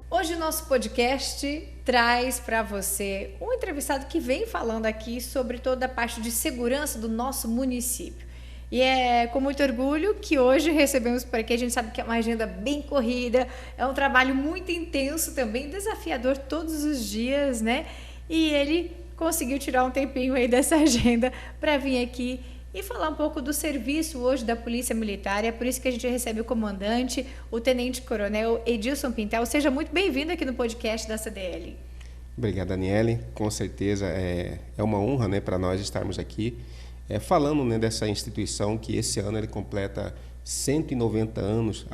Hoje o nosso podcast traz para você um entrevistado que vem falando aqui sobre toda a parte de segurança do nosso município. E é com muito orgulho que hoje recebemos por aqui. A gente sabe que é uma agenda bem corrida, é um trabalho muito intenso também, desafiador todos os dias, né? E ele conseguiu tirar um tempinho aí dessa agenda para vir aqui e falar um pouco do serviço hoje da Polícia Militar. É por isso que a gente recebe o comandante, o tenente-coronel Edilson Pintel. Seja muito bem-vindo aqui no podcast da CDL. Obrigado, Daniele. Com certeza é uma honra, né, para nós estarmos aqui falando, né, dessa instituição que esse ano ele completa 190 anos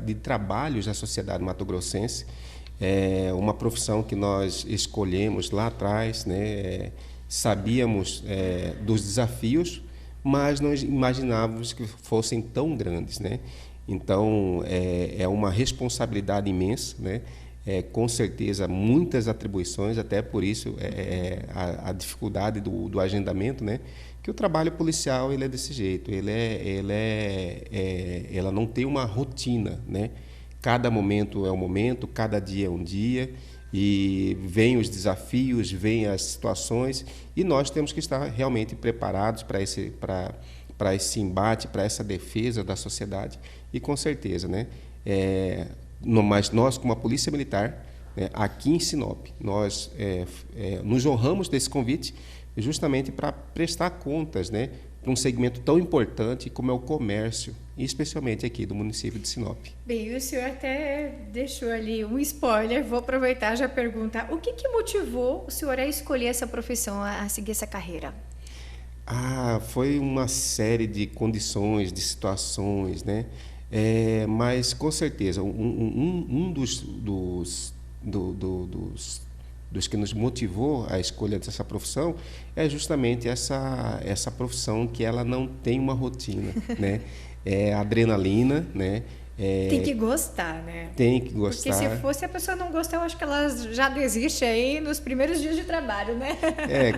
de trabalhos da sociedade mato-grossense. É uma profissão que nós escolhemos lá atrás, né, sabíamos dos desafios, mas não imaginávamos que fossem tão grandes, né? Então, é uma responsabilidade imensa, né? Com certeza, muitas atribuições, até por isso a dificuldade do agendamento, né? Que o trabalho policial ele é desse jeito, ela não tem uma rotina, né? Cada momento é um momento, cada dia é um dia, e vêm os desafios, vêm as situações, e nós temos que estar realmente preparados para esse embate, para essa defesa da sociedade. E com certeza, né? Mas nós, como a Polícia Militar, né, aqui em Sinop, nós nos honramos desse convite justamente para prestar contas, né, para um segmento tão importante como é o comércio, e especialmente aqui do município de Sinop. Bem, o senhor até deixou ali um spoiler, vou aproveitar e já perguntar, o que motivou o senhor a escolher essa profissão, a seguir essa carreira? Foi uma série de condições, de situações, né? Mas, com certeza, um dos que nos motivou a escolha dessa profissão é justamente essa profissão que ela não tem uma rotina, né? É adrenalina, né? Tem que gostar, né? Tem que gostar. Porque se fosse a pessoa não gostar, eu acho que ela já desiste aí nos primeiros dias de trabalho, né?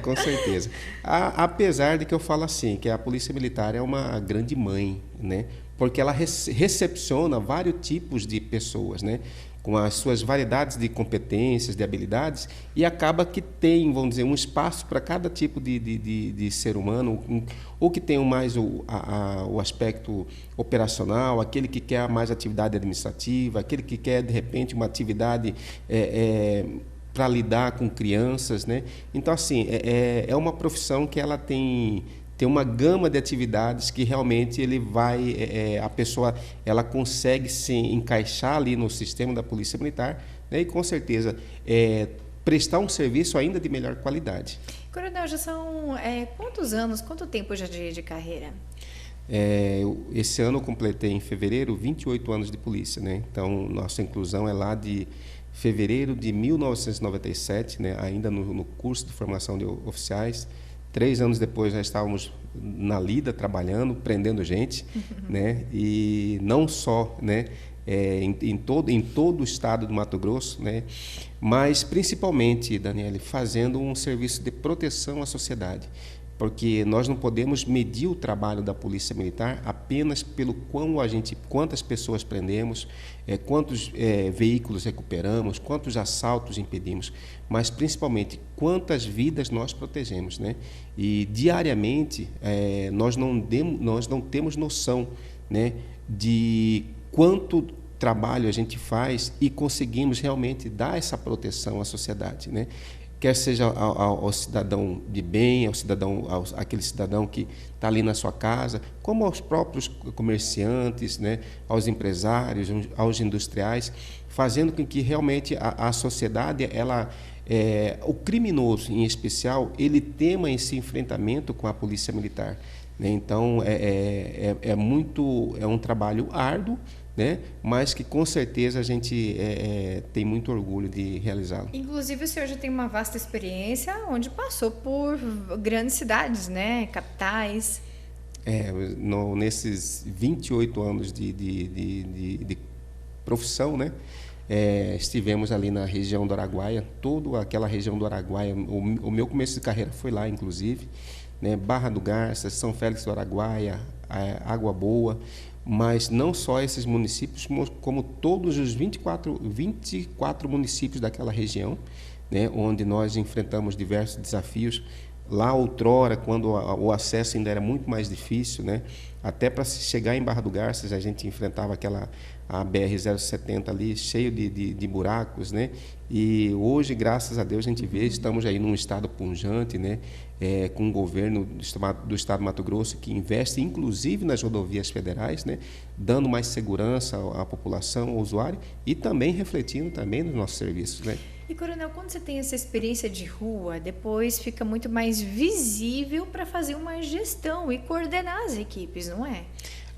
Com certeza. Apesar de que eu falo assim, que a Polícia Militar é uma grande mãe, né? Porque ela recepciona vários tipos de pessoas, né? Com as suas variedades de competências, de habilidades, e acaba que tem, vamos dizer, um espaço para cada tipo de ser humano, ou que tem mais o aspecto operacional, aquele que quer mais atividade administrativa, aquele que quer, de repente, uma atividade para lidar com crianças, né? Então, assim, é uma profissão que ela tem uma gama de atividades que realmente a pessoa ela consegue se encaixar ali no sistema da Polícia Militar, né? E com certeza prestar um serviço ainda de melhor qualidade. Coronel, já são quantos anos, quanto tempo já de carreira? Esse ano eu completei em fevereiro 28 anos de polícia, né? Então, nossa inclusão é lá de fevereiro de 1997, né? Ainda no curso de formação de oficiais. 3 anos depois já estávamos na lida trabalhando, prendendo gente, né? E não só, né? Em todo o estado do Mato Grosso, né? Mas principalmente, Daniele, fazendo um serviço de proteção à sociedade, porque nós não podemos medir o trabalho da Polícia Militar apenas pelo quantas pessoas prendemos, quantos veículos recuperamos, quantos assaltos impedimos, mas principalmente quantas vidas nós protegemos, né? E diariamente nós não temos noção, né, de quanto trabalho a gente faz e conseguimos realmente dar essa proteção à sociedade, né? Quer seja ao cidadão de bem, aquele cidadão que está ali na sua casa, como aos próprios comerciantes, né, aos empresários, aos industriais, fazendo com que realmente a sociedade, o criminoso em especial, ele tema esse enfrentamento com a Polícia Militar, né? Então, é um trabalho árduo, né? Mas que com certeza a gente tem muito orgulho de realizá-lo. Inclusive o senhor já tem uma vasta experiência onde passou por grandes cidades, né? Capitais. Nesses 28 anos de profissão, né? Estivemos ali na região do Araguaia, toda aquela região do Araguaia, o meu começo de carreira foi lá, inclusive, né? Barra do Garças, São Félix do Araguaia, Água Boa, mas não só esses municípios, como todos os 24 municípios daquela região, né? Onde nós enfrentamos diversos desafios. Lá outrora, quando o acesso ainda era muito mais difícil, né? Até para se chegar em Barra do Garças, a gente enfrentava a BR-070 ali, cheio de buracos, né? E hoje, graças a Deus, a gente vê, estamos aí num estado pujante, né? Com o governo do estado do Mato Grosso, que investe inclusive nas rodovias federais, né? Dando mais segurança à população, ao usuário, e também refletindo também nos nossos serviços, né? E, Coronel, quando você tem essa experiência de rua, depois fica muito mais visível para fazer uma gestão e coordenar as equipes, não é?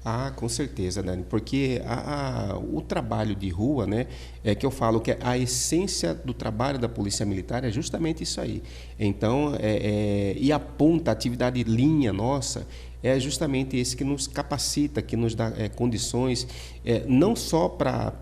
Ah, com certeza, Dani, porque o trabalho de rua, né, é que eu falo que a essência do trabalho da Polícia Militar é justamente isso aí. Então, e a ponta, a atividade linha nossa, é justamente esse que nos capacita, que nos dá condições, não só para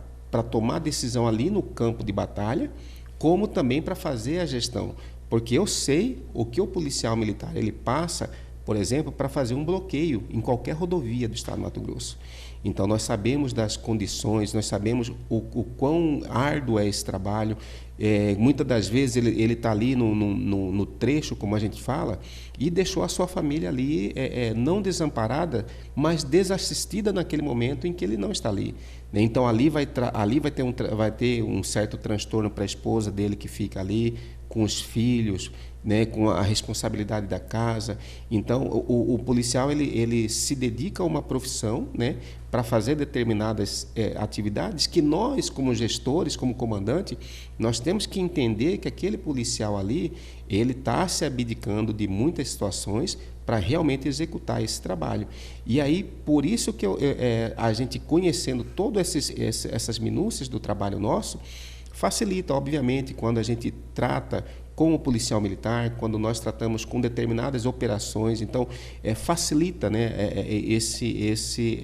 tomar decisão ali no campo de batalha, como também para fazer a gestão. Porque eu sei o que o policial militar ele passa, por exemplo, para fazer um bloqueio em qualquer rodovia do estado do Mato Grosso. Então, nós sabemos das condições, nós sabemos o quão árduo é esse trabalho. Muitas das vezes ele está ali no trecho, como a gente fala, e deixou a sua família ali não desamparada, mas desassistida naquele momento em que ele não está ali. Então, ali vai ter um certo transtorno para a esposa dele que fica ali, com os filhos, né, com a responsabilidade da casa. Então, o policial ele se dedica a uma profissão, né, para fazer determinadas atividades que nós, como gestores, como comandante, nós temos que entender que aquele policial ali, ele está se abdicando de muitas situações para realmente executar esse trabalho. E aí, por isso que a gente conhecendo todas essas minúcias do trabalho nosso, facilita, obviamente, quando a gente trata com o policial militar, quando nós tratamos com determinadas operações. Então, facilita, né,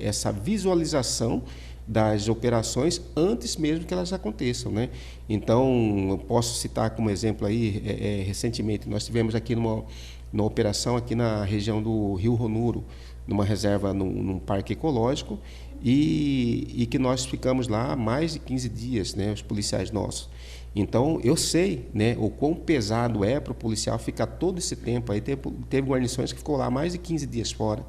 essa visualização das operações antes mesmo que elas aconteçam, né? Então, eu posso citar como exemplo aí, recentemente, nós tivemos aqui numa operação aqui na região do Rio Ronuro, numa reserva, num parque ecológico, e que nós ficamos lá mais de 15 dias, né, os policiais nossos. Então, eu sei, né, o quão pesado é para o policial ficar todo esse tempo. Aí teve guarnições que ficou lá mais de 15 dias fora,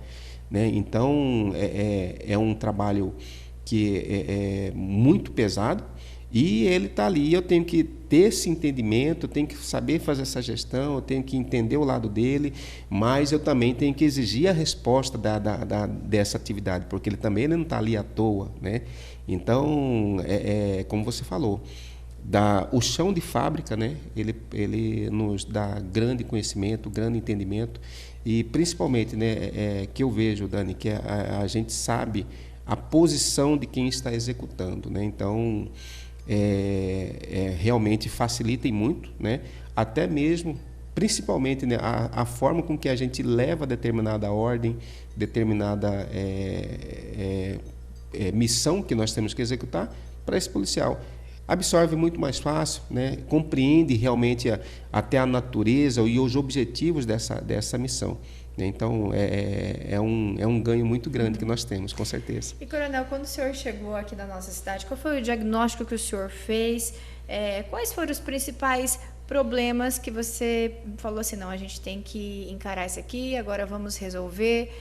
né? Então, é um trabalho que é muito pesado, e ele está ali. Eu tenho que ter esse entendimento, eu tenho que saber fazer essa gestão, eu tenho que entender o lado dele, mas eu também tenho que exigir a resposta dessa atividade, porque ele também não está ali à toa, né? Então, como você falou, o chão de fábrica, né? Ele nos dá grande conhecimento, grande entendimento, e principalmente, né, que eu vejo, Dani, que a gente sabe a posição de quem está executando, né? Então, realmente facilita muito, né? Até mesmo, principalmente, né, a forma com que a gente leva determinada ordem, determinada missão que nós temos que executar para esse policial. Absorve muito mais fácil, né? Compreende realmente até a natureza e os objetivos dessa missão. Então, é um ganho muito grande que nós temos, com certeza. E, Coronel, quando o senhor chegou aqui na nossa cidade, qual foi o diagnóstico que o senhor fez? Quais foram os principais problemas que você falou assim, não, a gente tem que encarar isso aqui, agora vamos resolver?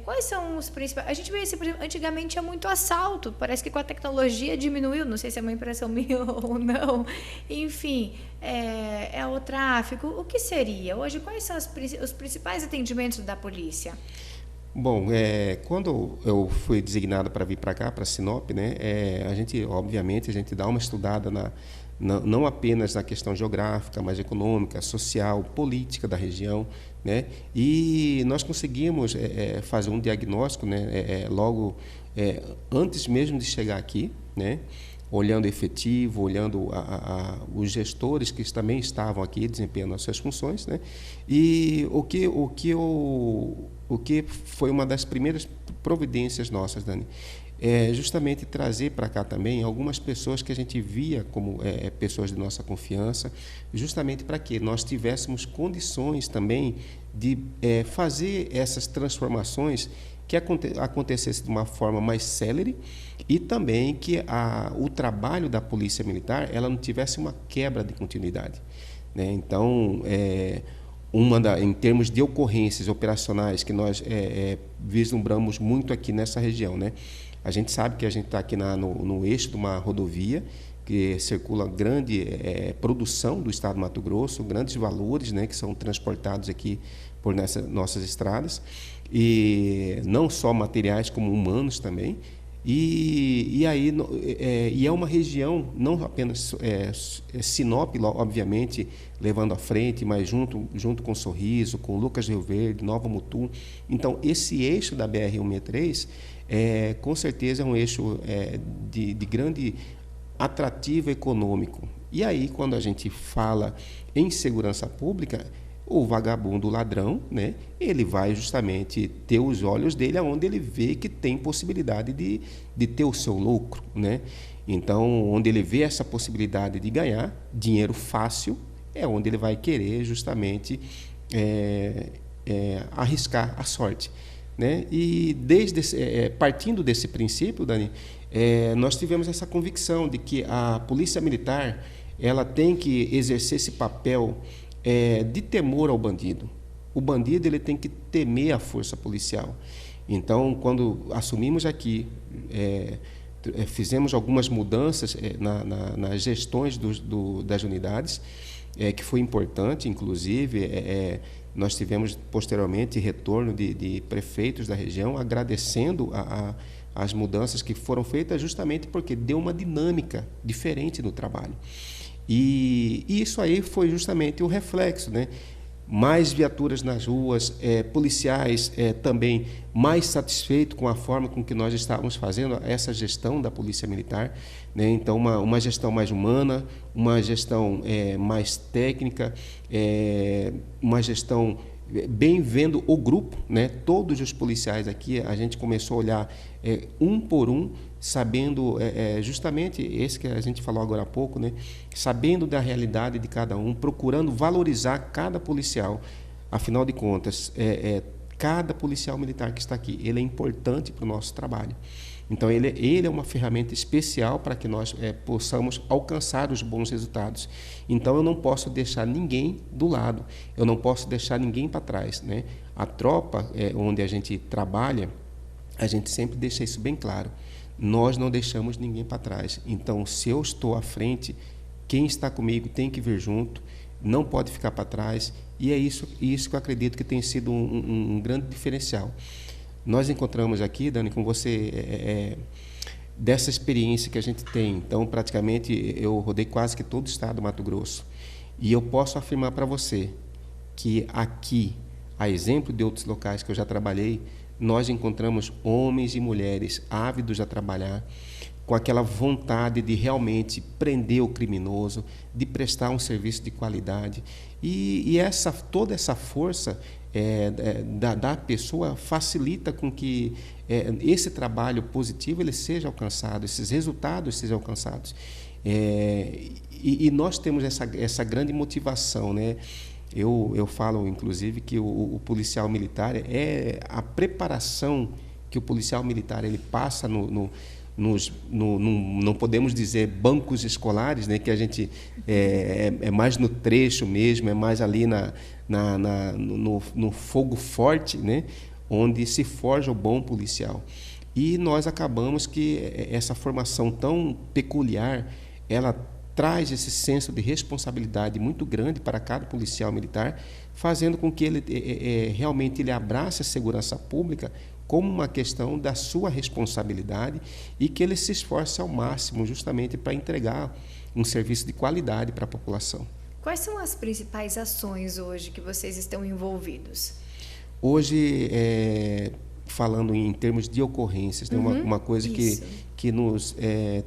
Quais são os principais? A gente vê, por exemplo, antigamente tinha muito assalto, parece que com a tecnologia diminuiu, não sei se é uma impressão minha ou não. Enfim, o tráfico. O que seria? Hoje, quais são os principais atendimentos da polícia? Bom, quando eu fui designado para vir para cá, para Sinop, né, obviamente, a gente dá uma estudada não apenas na questão geográfica, mas econômica, social, política da região, né? E nós conseguimos fazer um diagnóstico, né, logo antes mesmo de chegar aqui, né? Olhando efetivo, olhando os gestores que também estavam aqui desempenhando as suas funções, né? E o que o que foi uma das primeiras providências nossas, Dani, é justamente trazer para cá também algumas pessoas que a gente via como pessoas de nossa confiança, justamente para que nós tivéssemos condições também de fazer essas transformações que acontecesse de uma forma mais célere e também que o trabalho da Polícia Militar ela não tivesse uma quebra de continuidade, né? Então, em termos de ocorrências operacionais que nós vislumbramos muito aqui nessa região, né? A gente sabe que a gente está aqui no eixo de uma rodovia que circula grande produção do estado do Mato Grosso, grandes valores, né, que são transportados aqui por nossas estradas, e não só materiais como humanos também. E é uma região, não apenas Sinop, obviamente, levando à frente, mas junto com Sorriso, com Lucas do Rio Verde, Nova Mutum. Então, esse eixo da BR-163, com certeza, é um eixo de grande atrativo econômico. E aí, quando a gente fala em segurança pública, o vagabundo, o ladrão, né, ele vai justamente ter os olhos dele aonde ele vê que tem possibilidade de ter o seu lucro, né? Então, onde ele vê essa possibilidade de ganhar dinheiro fácil, é onde ele vai querer justamente arriscar a sorte, né? E partindo desse princípio, Dani, nós tivemos essa convicção de que a Polícia Militar ela tem que exercer esse papel de temor ao bandido. O bandido ele tem que temer a força policial. Então, quando assumimos aqui, fizemos algumas mudanças nas gestões das unidades, que foi importante, inclusive, nós tivemos posteriormente retorno de prefeitos da região agradecendo as mudanças que foram feitas justamente porque deu uma dinâmica diferente no trabalho. E isso aí foi justamente o reflexo, né? Mais viaturas nas ruas, policiais também mais satisfeitos com a forma com que nós estávamos fazendo essa gestão da Polícia Militar, né? Então, uma gestão mais humana, uma gestão mais técnica, uma gestão bem vendo o grupo, né? Todos os policiais aqui, a gente começou a olhar um por um, sabendo justamente esse que a gente falou agora há pouco, né? Sabendo da realidade de cada um, procurando valorizar cada policial. Afinal de contas, cada policial militar que está aqui, ele é importante para o nosso trabalho. Então, ele é uma ferramenta especial para que nós possamos alcançar os bons resultados. Então, eu não posso deixar ninguém do lado, eu não posso deixar ninguém para trás, né? A tropa onde a gente trabalha, a gente sempre deixa isso bem claro. Nós não deixamos ninguém para trás. Então, se eu estou à frente, quem está comigo tem que vir junto, não pode ficar para trás, e é isso que eu acredito que tem sido um grande diferencial. Nós encontramos aqui, Dani, com você, dessa experiência que a gente tem. Então, praticamente, eu rodei quase que todo o estado do Mato Grosso. E eu posso afirmar para você que aqui, a exemplo de outros locais que eu já trabalhei, nós encontramos homens e mulheres ávidos a trabalhar, com aquela vontade de realmente prender o criminoso, de prestar um serviço de qualidade. E toda essa força da pessoa facilita com que esse trabalho positivo ele seja alcançado, esses resultados sejam alcançados. E nós temos essa grande motivação, né? Eu falo, inclusive, que o policial militar a preparação que o policial militar ele passa não podemos dizer bancos escolares, né, que a gente é mais no trecho mesmo, é mais ali no fogo forte, né, onde se forja o bom policial. E nós acabamos que essa formação tão peculiar, ela traz esse senso de responsabilidade muito grande para cada policial militar, fazendo com que ele realmente ele abrace a segurança pública como uma questão da sua responsabilidade e que ele se esforce ao máximo justamente para entregar um serviço de qualidade para a população. Quais são as principais ações hoje que vocês estão envolvidos? Hoje, falando em termos de ocorrências, né, uma coisa que nos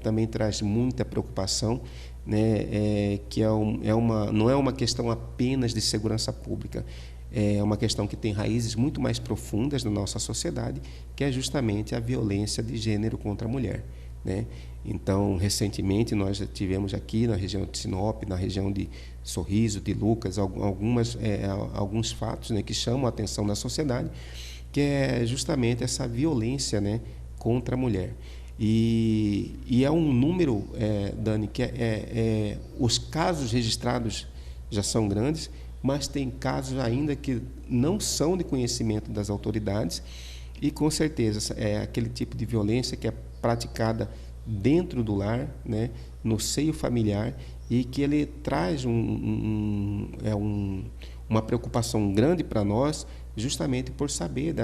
também traz muita preocupação, né, que não é uma questão apenas de segurança pública, é uma questão que tem raízes muito mais profundas na nossa sociedade, que é justamente a violência de gênero contra a mulher, né? Então, recentemente, nós já tivemos aqui na região de Sinop, na região de Sorriso, de Lucas, alguns fatos, né, que chamam a atenção da sociedade, que é justamente essa violência, né, contra a mulher. E é um número, Dani, que os casos registrados já são grandes, mas tem casos ainda que não são de conhecimento das autoridades e, com certeza, é aquele tipo de violência que é praticada dentro do lar, né, no seio familiar, e que ele traz uma preocupação grande para nós, justamente por saber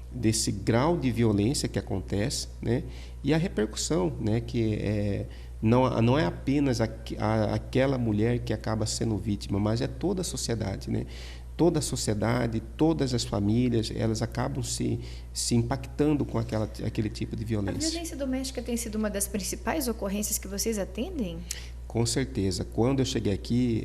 desse grau de violência que acontece, né, e a repercussão, né, que não é apenas aquela mulher que acaba sendo vítima, mas é toda a sociedade, né? Toda a sociedade, todas as famílias, elas acabam se impactando com aquele tipo de violência. A violência doméstica tem sido uma das principais ocorrências que vocês atendem? Com certeza. Quando eu cheguei aqui,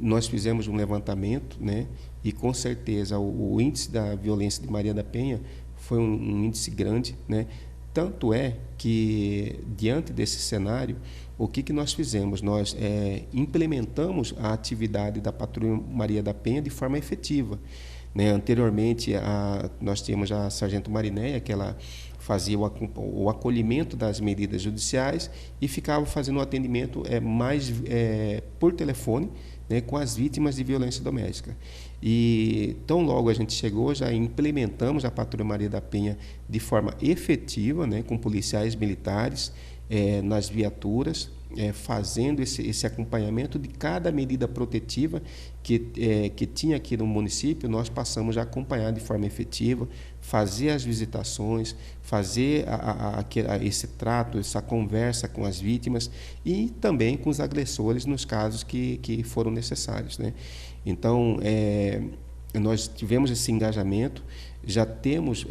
nós fizemos um levantamento, né? E com certeza o índice da violência de Maria da Penha foi um índice grande, né? Tanto é que, diante desse cenário, o que nós fizemos? Nós implementamos a atividade da Patrulha Maria da Penha de forma efetiva, né? Anteriormente, nós tínhamos a Sargento Marinéia, que ela fazia o acolhimento das medidas judiciais e ficava fazendo o atendimento mais por telefone, né, com as vítimas de violência doméstica. E tão logo a gente chegou, já implementamos a Patrulha Maria da Penha de forma efetiva, né, com policiais militares nas viaturas, fazendo esse acompanhamento de cada medida protetiva que tinha aqui no município. Nós passamos a acompanhar de forma efetiva, fazer as visitações, fazer esse trato, essa conversa com as vítimas e também com os agressores nos casos que foram necessários, né? Então, nós tivemos esse engajamento, já temos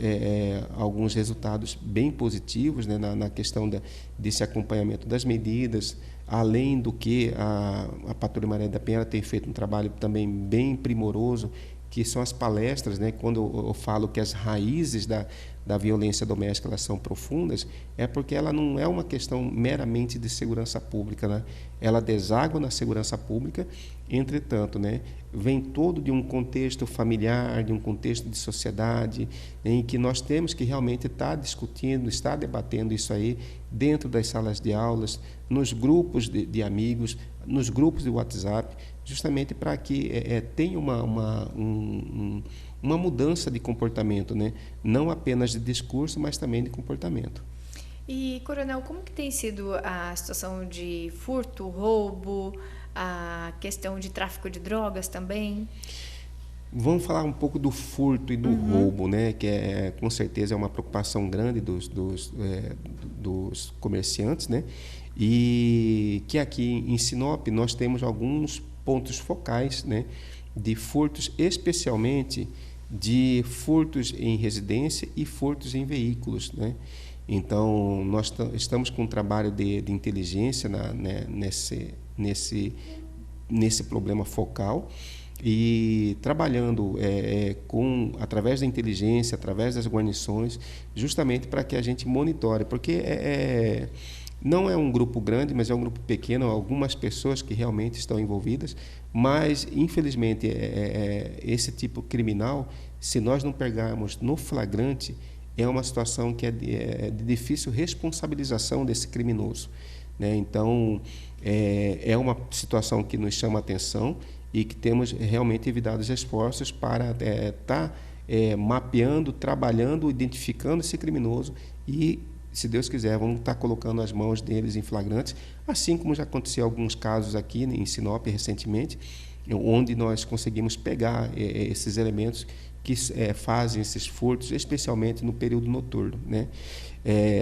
alguns resultados bem positivos, né, na questão desse acompanhamento das medidas, além do que a Patrulha Maria da Penha tem feito um trabalho também bem primoroso, que são as palestras, né? Quando eu falo que as raízes da violência doméstica elas são profundas, é porque ela não é uma questão meramente de segurança pública, né? Ela deságua na segurança pública, entretanto, né, vem todo de um contexto familiar, de um contexto de sociedade, em que nós temos que realmente estar discutindo, estar debatendo isso aí dentro das salas de aulas, nos grupos de amigos, nos grupos de WhatsApp, justamente para que tenha uma mudança de comportamento, né? Não apenas de discurso, mas também de comportamento. E, Coronel, como que tem sido a situação de furto, roubo, a questão de tráfico de drogas também? Vamos falar um pouco do furto e do roubo, né? Que com certeza é uma preocupação grande dos comerciantes, né? E que aqui em Sinop nós temos alguns pontos focais, né, de furtos, especialmente de furtos em residência e furtos em veículos, né? Então, nós estamos com um trabalho de inteligência nesse problema focal e trabalhando através da inteligência, através das guarnições, justamente para que a gente monitore, porque não é um grupo grande, mas é um grupo pequeno, algumas pessoas que realmente estão envolvidas, mas, infelizmente, esse tipo criminal, se nós não pegarmos no flagrante, é uma situação que é de difícil responsabilização desse criminoso, né? Então, é uma situação que nos chama a atenção e que temos realmente evitado os esforços para estar mapeando, trabalhando, identificando esse criminoso e, se Deus quiser, vamos estar colocando as mãos deles em flagrantes, assim como já aconteceu alguns casos aqui em Sinop recentemente, onde nós conseguimos pegar esses elementos que fazem esses furtos, especialmente no período noturno, né?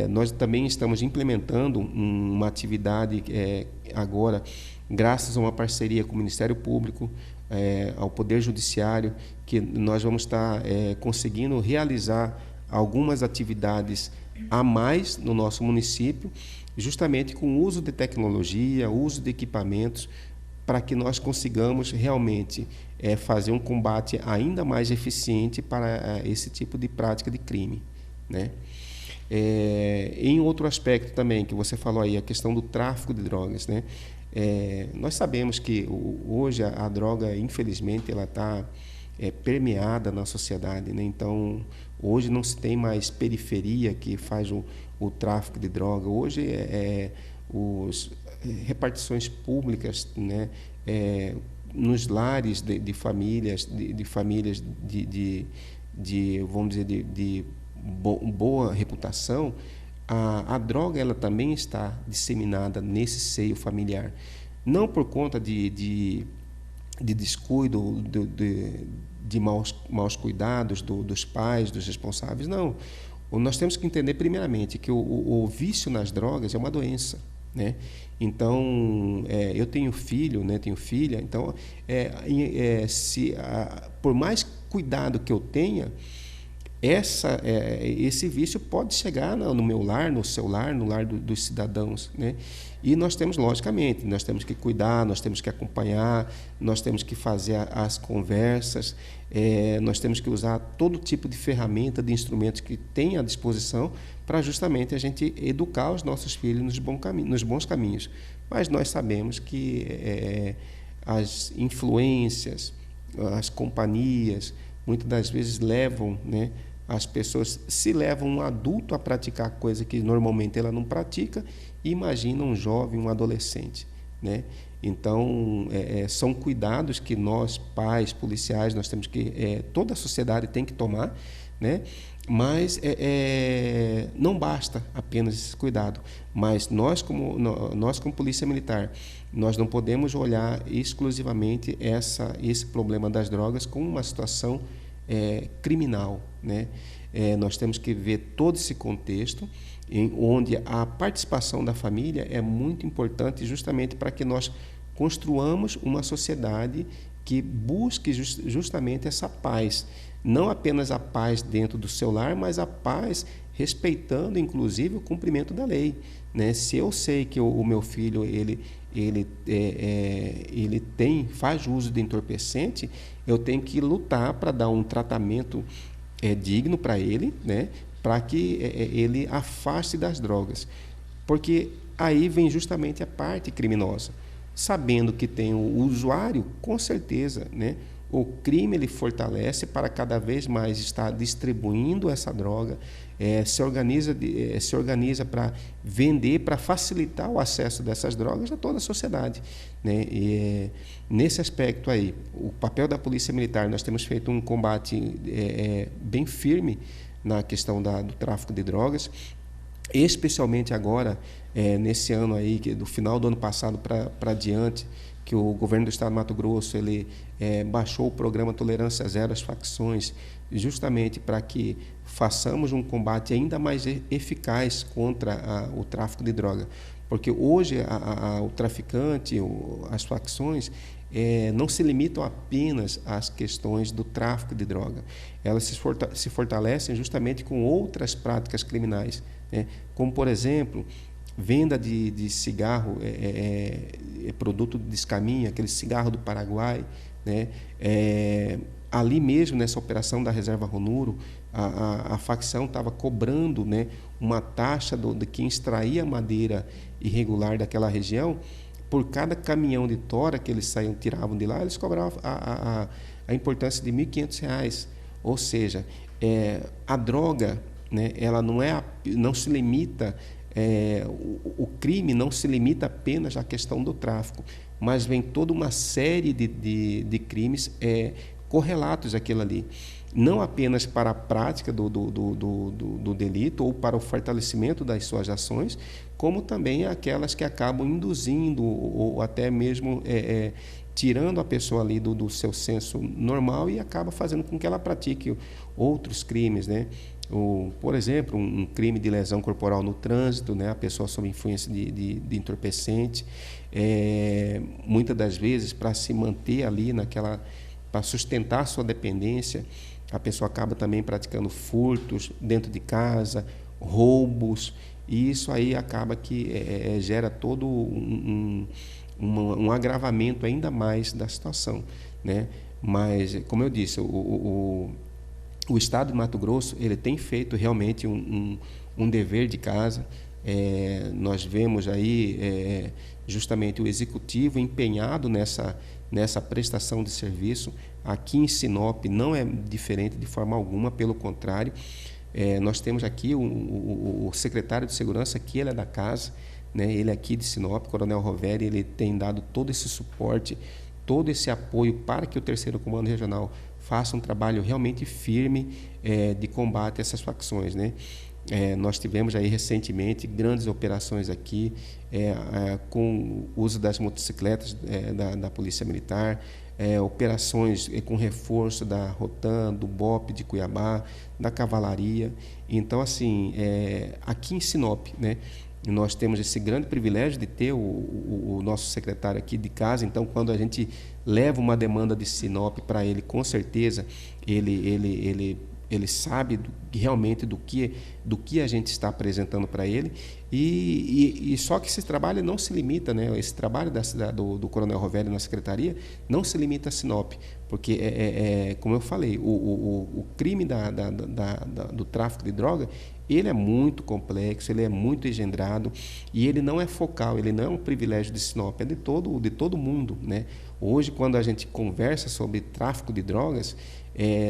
Nós também estamos implementando uma atividade agora, graças a uma parceria com o Ministério Público, ao Poder Judiciário, que nós vamos estar conseguindo realizar algumas atividades a mais no nosso município, justamente com o uso de tecnologia, uso de equipamentos, para que nós consigamos realmente fazer um combate ainda mais eficiente para esse tipo de prática de crime, né? Em outro aspecto também que você falou aí, a questão do tráfico de drogas, né? Nós sabemos que hoje a droga, infelizmente, ela está permeada na sociedade, né? Então, hoje não se tem mais periferia que faz o tráfico de droga. Hoje os repartições públicas, né? Nos lares de famílias, de famílias vamos dizer, de boa reputação, a droga ela também está disseminada nesse seio familiar, não por conta de descuido, de maus cuidados dos pais, dos responsáveis, não. Nós temos que entender primeiramente que o vício nas drogas é uma doença, né? Então, eu tenho filho, né? Tenho filha, então, por mais cuidado que eu tenha, esse vício pode chegar no meu lar, no seu lar, no lar dos cidadãos, né? E nós temos, logicamente, nós temos que cuidar, nós temos que acompanhar, nós temos que fazer as conversas, nós temos que usar todo tipo de ferramenta, de instrumentos que tem à disposição para justamente a gente educar os nossos filhos nos bons caminhos. Mas nós sabemos que as influências, as companhias, muitas das vezes levam, né, as pessoas, se levam um adulto a praticar coisa que normalmente ela não pratica, imagina um jovem, um adolescente, né? Então, são cuidados que nós, pais, policiais, nós temos que, toda a sociedade tem que tomar, né? Mas não basta apenas esse cuidado, mas nós como Polícia Militar, nós não podemos olhar exclusivamente esse problema das drogas como uma situação criminal, né? Nós temos que ver todo esse contexto, onde a participação da família é muito importante, justamente para que nós construamos uma sociedade que busque justamente essa paz, não apenas a paz dentro do seu lar, mas a paz respeitando, inclusive, o cumprimento da lei, né? Se eu sei que o meu filho ele faz uso de entorpecente, eu tenho que lutar para dar um tratamento digno para ele, né? Para que ele afaste das drogas, porque aí vem justamente a parte criminosa. Sabendo que tem o usuário, com certeza, né? O crime ele fortalece para cada vez mais estar distribuindo essa droga, se organiza para vender, para facilitar o acesso dessas drogas a toda a sociedade, né? E, nesse aspecto aí, o papel da Polícia Militar, nós temos feito um combate bem firme na questão do tráfico de drogas, especialmente agora, nesse ano aí, do final do ano passado para adiante, que o governo do estado do Mato Grosso ele baixou o programa Tolerância Zero às facções, justamente para que façamos um combate ainda mais eficaz contra o tráfico de droga. Porque hoje o traficante, as facções, não se limitam apenas às questões do tráfico de droga. Elas se fortalecem justamente com outras práticas criminais, né? Como, por exemplo, venda de cigarro, produto de descaminho, aquele cigarro do Paraguai, né? Ali mesmo, nessa operação da Reserva Runuro, a facção estava cobrando, né, uma taxa de quem extraía madeira irregular daquela região. Por cada caminhão de tora que eles tiravam de lá, eles cobravam a importância de R$ 1.500. Ou seja, a droga, né, ela não se limita, o crime não se limita apenas à questão do tráfico, mas vem toda uma série de crimes correlatos àquilo ali. Não apenas para a prática do delito ou para o fortalecimento das suas ações, como também aquelas que acabam induzindo ou até mesmo tirando a pessoa ali do seu senso normal e acaba fazendo com que ela pratique outros crimes, né? Por exemplo, um crime de lesão corporal no trânsito, né? A pessoa sob influência de entorpecente, muitas das vezes para se manter ali para sustentar a sua dependência, a pessoa acaba também praticando furtos dentro de casa, roubos, e isso aí acaba que gera todo um agravamento ainda mais da situação, né? Mas, como eu disse, o Estado de Mato Grosso ele tem feito realmente um dever de casa. Nós vemos aí justamente o Executivo empenhado nessa prestação de serviço. Aqui em Sinop não é diferente de forma alguma, pelo contrário. Nós temos aqui o secretário de Segurança, que ele é da casa, né? Ele é aqui de Sinop, Coronel Roveri, ele tem dado todo esse suporte, todo esse apoio para que o 3º Comando Regional faça um trabalho realmente firme de combate a essas facções, né? Nós tivemos aí recentemente grandes operações aqui com o uso das motocicletas da Polícia Militar, operações com reforço da Rotan, do BOP de Cuiabá, da Cavalaria. Então, assim, aqui em Sinop, né, nós temos esse grande privilégio de ter o nosso secretário aqui de casa. Então, quando a gente leva uma demanda de Sinop para ele, com certeza ele sabe realmente do que a gente está apresentando para ele, e só que esse trabalho não se limita, né? Esse trabalho do Coronel Roveri na Secretaria não se limita a Sinop, porque, como eu falei, o crime do tráfico de droga, ele é muito complexo, ele é muito engendrado, e ele não é focal, ele não é um privilégio de Sinop, é de todo mundo, né? Hoje, quando a gente conversa sobre tráfico de drogas,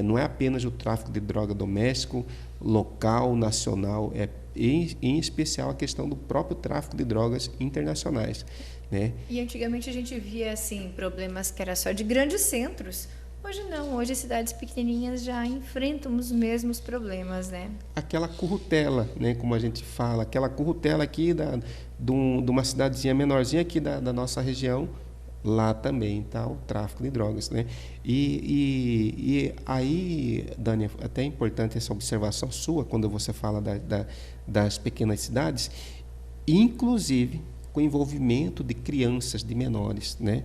não é apenas o tráfico de droga doméstico, local, nacional, em especial a questão do próprio tráfico de drogas internacionais, né? E antigamente a gente via assim problemas que era só de grandes centros. Hoje não, hoje cidades pequenininhas já enfrentam os mesmos problemas, né? Aquela currutela, né, como a gente fala, aquela currutela aqui de uma cidadezinha menorzinha aqui da nossa região, lá também está o tráfico de drogas, né? E aí, Dani, até é importante essa observação sua quando você fala das pequenas cidades, inclusive com envolvimento de crianças, de menores, né?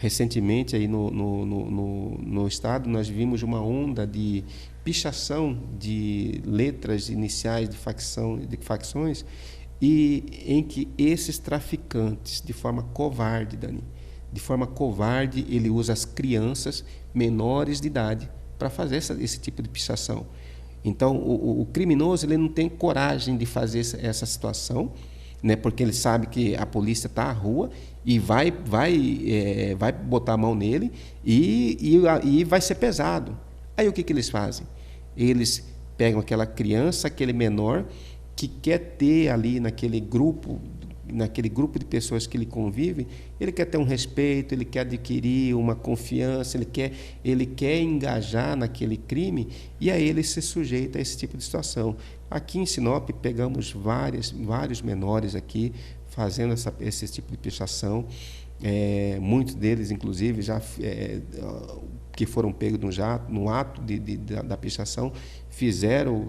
Recentemente aí no estado nós vimos uma onda de pichação de letras iniciais de facções, e em que esses traficantes, de forma covarde, Dani, de forma covarde, ele usa as crianças menores de idade para fazer esse tipo de pichação. Então, o criminoso ele não tem coragem de fazer essa situação, né, porque ele sabe que a polícia está à rua e vai botar a mão nele e vai ser pesado. Aí o que eles fazem? Eles pegam aquela criança, aquele menor que quer ter ali naquele grupo de pessoas que ele convive, ele quer ter um respeito, ele quer adquirir uma confiança, ele quer engajar naquele crime, e aí ele se sujeita a esse tipo de situação. Aqui em Sinop pegamos vários menores aqui fazendo esse tipo de pichação, muitos deles inclusive já que foram pegos no ato da pichação, fizeram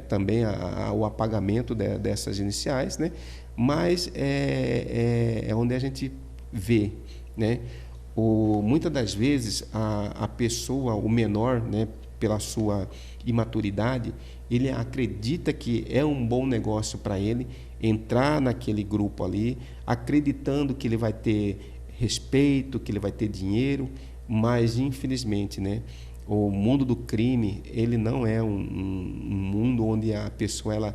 também o apagamento dessas iniciais, né? Mas é onde a gente vê, né? Muitas das vezes a pessoa, o menor, né, pela sua imaturidade, ele acredita que é um bom negócio para ele entrar naquele grupo ali, acreditando que ele vai ter respeito, que ele vai ter dinheiro, mas infelizmente, né, o mundo do crime, ele não é um mundo onde a pessoa ela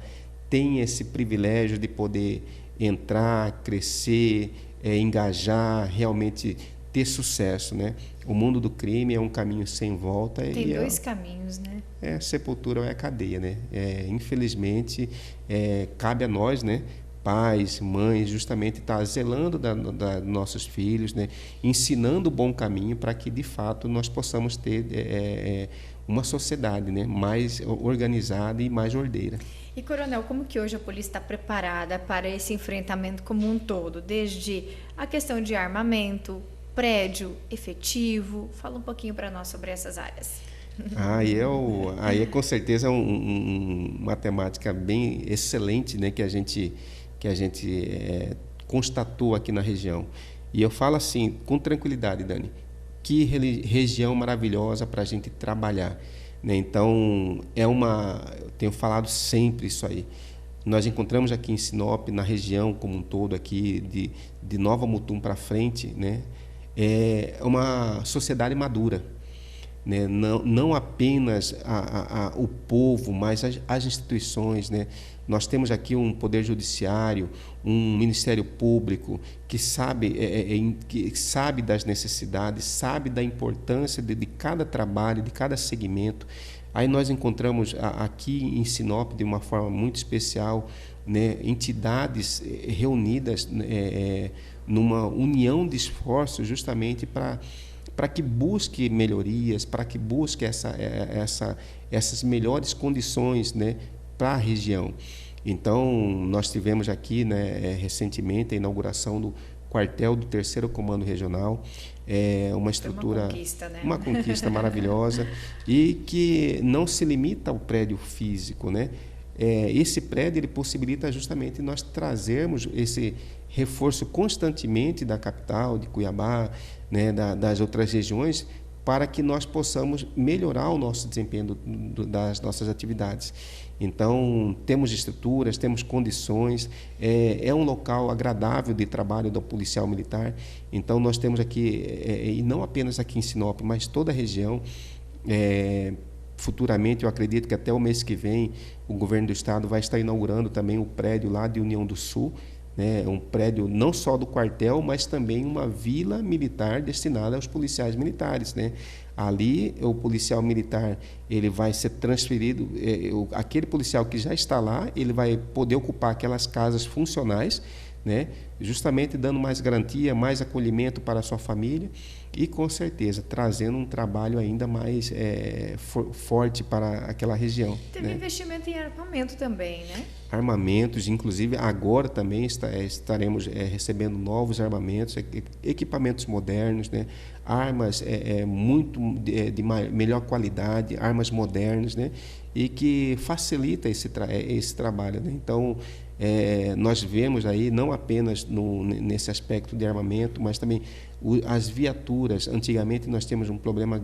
tem esse privilégio de poder entrar, crescer, engajar, realmente ter sucesso, né? O mundo do crime é um caminho sem volta. Tem dois caminhos, né? A sepultura ou a cadeia, né? Infelizmente, cabe a nós, né, pais, mães, justamente estar zelando dos nossos filhos, né? Ensinando o bom caminho para que, de fato, nós possamos ter uma sociedade, né, mais organizada e mais ordeira. E, Coronel, como que hoje a polícia está preparada para esse enfrentamento como um todo? Desde a questão de armamento, prédio, efetivo. Fala um pouquinho para nós sobre essas áreas. Aí é com certeza uma temática bem excelente, né, que a gente constatou aqui na região. E eu falo assim, com tranquilidade, Dani, que região maravilhosa para a gente trabalhar, né? Então, eu tenho falado sempre isso aí. nós encontramos aqui em Sinop, na região como um todo, aqui de Nova Mutum para frente, né, é uma sociedade madura, né, não apenas o povo, mas as instituições, né. Nós temos aqui um poder judiciário, um Ministério Público que sabe das necessidades, sabe da importância de cada trabalho, de cada segmento. Aí nós encontramos aqui em Sinop, de uma forma muito especial, né, entidades reunidas numa união de esforços justamente para que busque melhorias, para que busque essas melhores condições, né, para a região. Então, nós tivemos aqui, né, recentemente a inauguração do quartel do 3º Comando Regional, uma estrutura, uma conquista, né? Uma conquista maravilhosa, e que não se limita ao prédio físico, né? Esse prédio ele possibilita justamente nós trazermos esse reforço constantemente da capital, de Cuiabá, né, das outras regiões, para que nós possamos melhorar o nosso desempenho das nossas atividades. Então, temos estruturas, temos condições, é um local agradável de trabalho do policial militar. Então, nós temos aqui, e não apenas aqui em Sinop, mas toda a região, futuramente, eu acredito que até o mês que vem, o governo do estado vai estar inaugurando também o prédio lá de União do Sul, né, um prédio não só do quartel, mas também uma vila militar destinada aos policiais militares, né? Ali, o policial militar ele vai ser transferido, aquele policial que já está lá, ele vai poder ocupar aquelas casas funcionais, né, justamente dando mais garantia, mais acolhimento para a sua família e, com certeza, trazendo um trabalho ainda mais forte para aquela região. Teve investimento em armamento também, né? Armamentos, inclusive agora também estaremos recebendo novos armamentos, equipamentos modernos, né? Armas muito de melhor qualidade, armas modernas, né? E que facilita esse trabalho, né? Então, nós vemos aí, não apenas nesse aspecto de armamento, mas também as viaturas. Antigamente nós temos um problema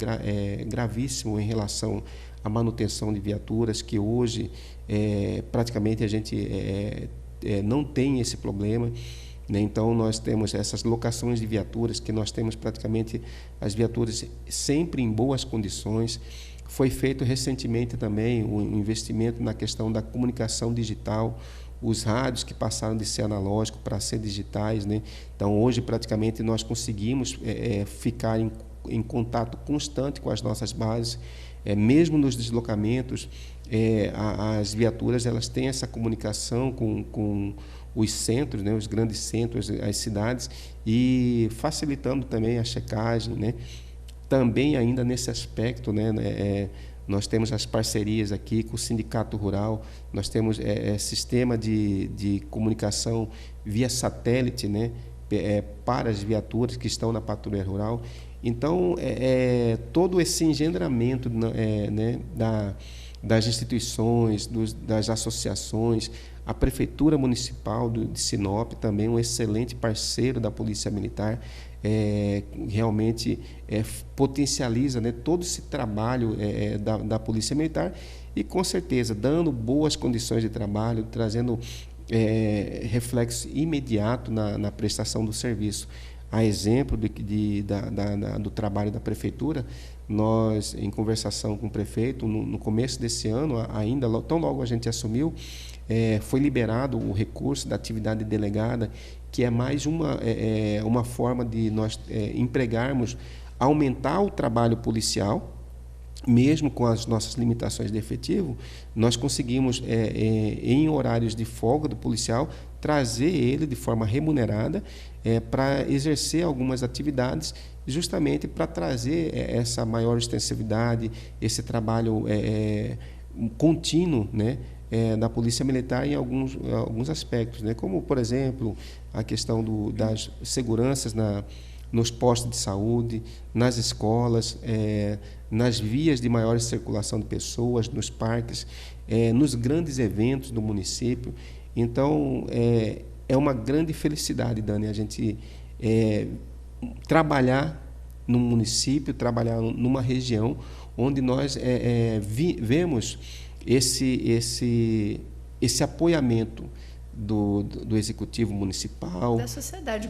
gravíssimo em relação à manutenção de viaturas, que hoje praticamente a gente não tem esse problema, né? Então nós temos essas locações de viaturas, que nós temos praticamente as viaturas sempre em boas condições. Foi feito recentemente também um investimento na questão da comunicação digital, os rádios que passaram de ser analógico para ser digitais, né? Então, hoje, praticamente, nós conseguimos ficar em contato constante com as nossas bases, mesmo nos deslocamentos, as viaturas elas têm essa comunicação com os centros, né? Os grandes centros, as cidades, e facilitando também a checagem, né? Também, ainda nesse aspecto, né, nós temos as parcerias aqui com o Sindicato Rural, nós temos sistema de comunicação via satélite, né, para as viaturas que estão na patrulha rural. Então, todo esse engendramento né, das instituições, das associações, a Prefeitura Municipal de Sinop, também um excelente parceiro da Polícia Militar, realmente potencializa, né, todo esse trabalho da Polícia Militar e, com certeza, dando boas condições de trabalho, trazendo reflexo imediato na prestação do serviço. A exemplo do trabalho da Prefeitura, nós, em conversação com o prefeito, no começo desse ano, ainda tão logo a gente assumiu, foi liberado o recurso da atividade delegada, que é mais uma forma de nós empregarmos, aumentar o trabalho policial, mesmo com as nossas limitações de efetivo. Nós conseguimos, em horários de folga do policial, trazer ele de forma remunerada para exercer algumas atividades, justamente para trazer essa maior extensividade, esse trabalho contínuo, né, da Polícia Militar em alguns aspectos, né? Como, por exemplo, a questão das seguranças nos postos de saúde, nas escolas, nas vias de maior circulação de pessoas, nos parques, nos grandes eventos do município. Então, é uma grande felicidade, Dani, a gente trabalhar num município, trabalhar numa região onde nós vemos esse esse apoiamento do executivo municipal, da sociedade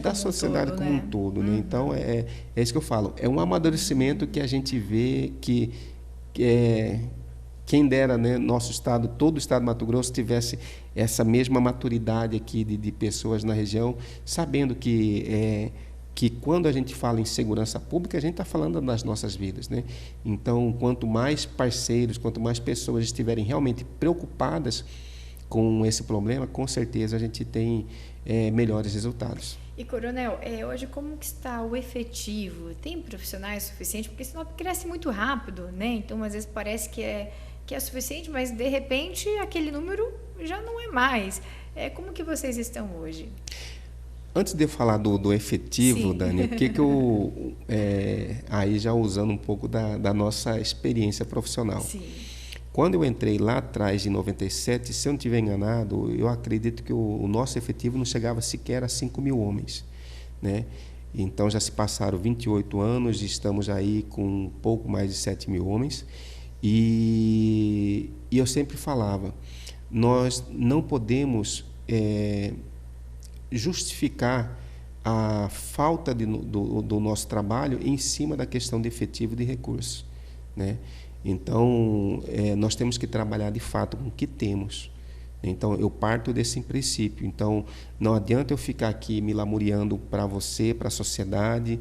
como um todo, né? Então é isso que eu falo, é um amadurecimento que a gente vê que quem dera, né, nosso estado, todo o estado do Mato Grosso tivesse essa mesma maturidade aqui de pessoas na região, sabendo que quando a gente fala em segurança pública, a gente está falando das nossas vidas, né? Então, quanto mais parceiros, quanto mais pessoas estiverem realmente preocupadas com esse problema, com certeza a gente tem melhores resultados. E, Coronel, hoje como que está o efetivo? Tem profissionais suficientes? Porque senão cresce muito rápido, né? Então, às vezes parece que é suficiente, mas, de repente, aquele número já não é mais. Como que vocês estão hoje? Antes de eu falar do efetivo, sim, Dani, o que eu... aí já usando um pouco da nossa experiência profissional. Sim. Quando eu entrei lá atrás, em 97, se eu não estiver enganado, eu acredito que o nosso efetivo não chegava sequer a 5.000 homens, né? Então, já se passaram 28 anos e estamos aí com um pouco mais de 7.000 homens. E eu sempre falava, nós não podemos justificar a falta do nosso trabalho em cima da questão de efetivo de recursos, né? Então, nós temos que trabalhar de fato com o que temos. Então, eu parto desse princípio. Então, não adianta eu ficar aqui me lamuriando para você, para a sociedade,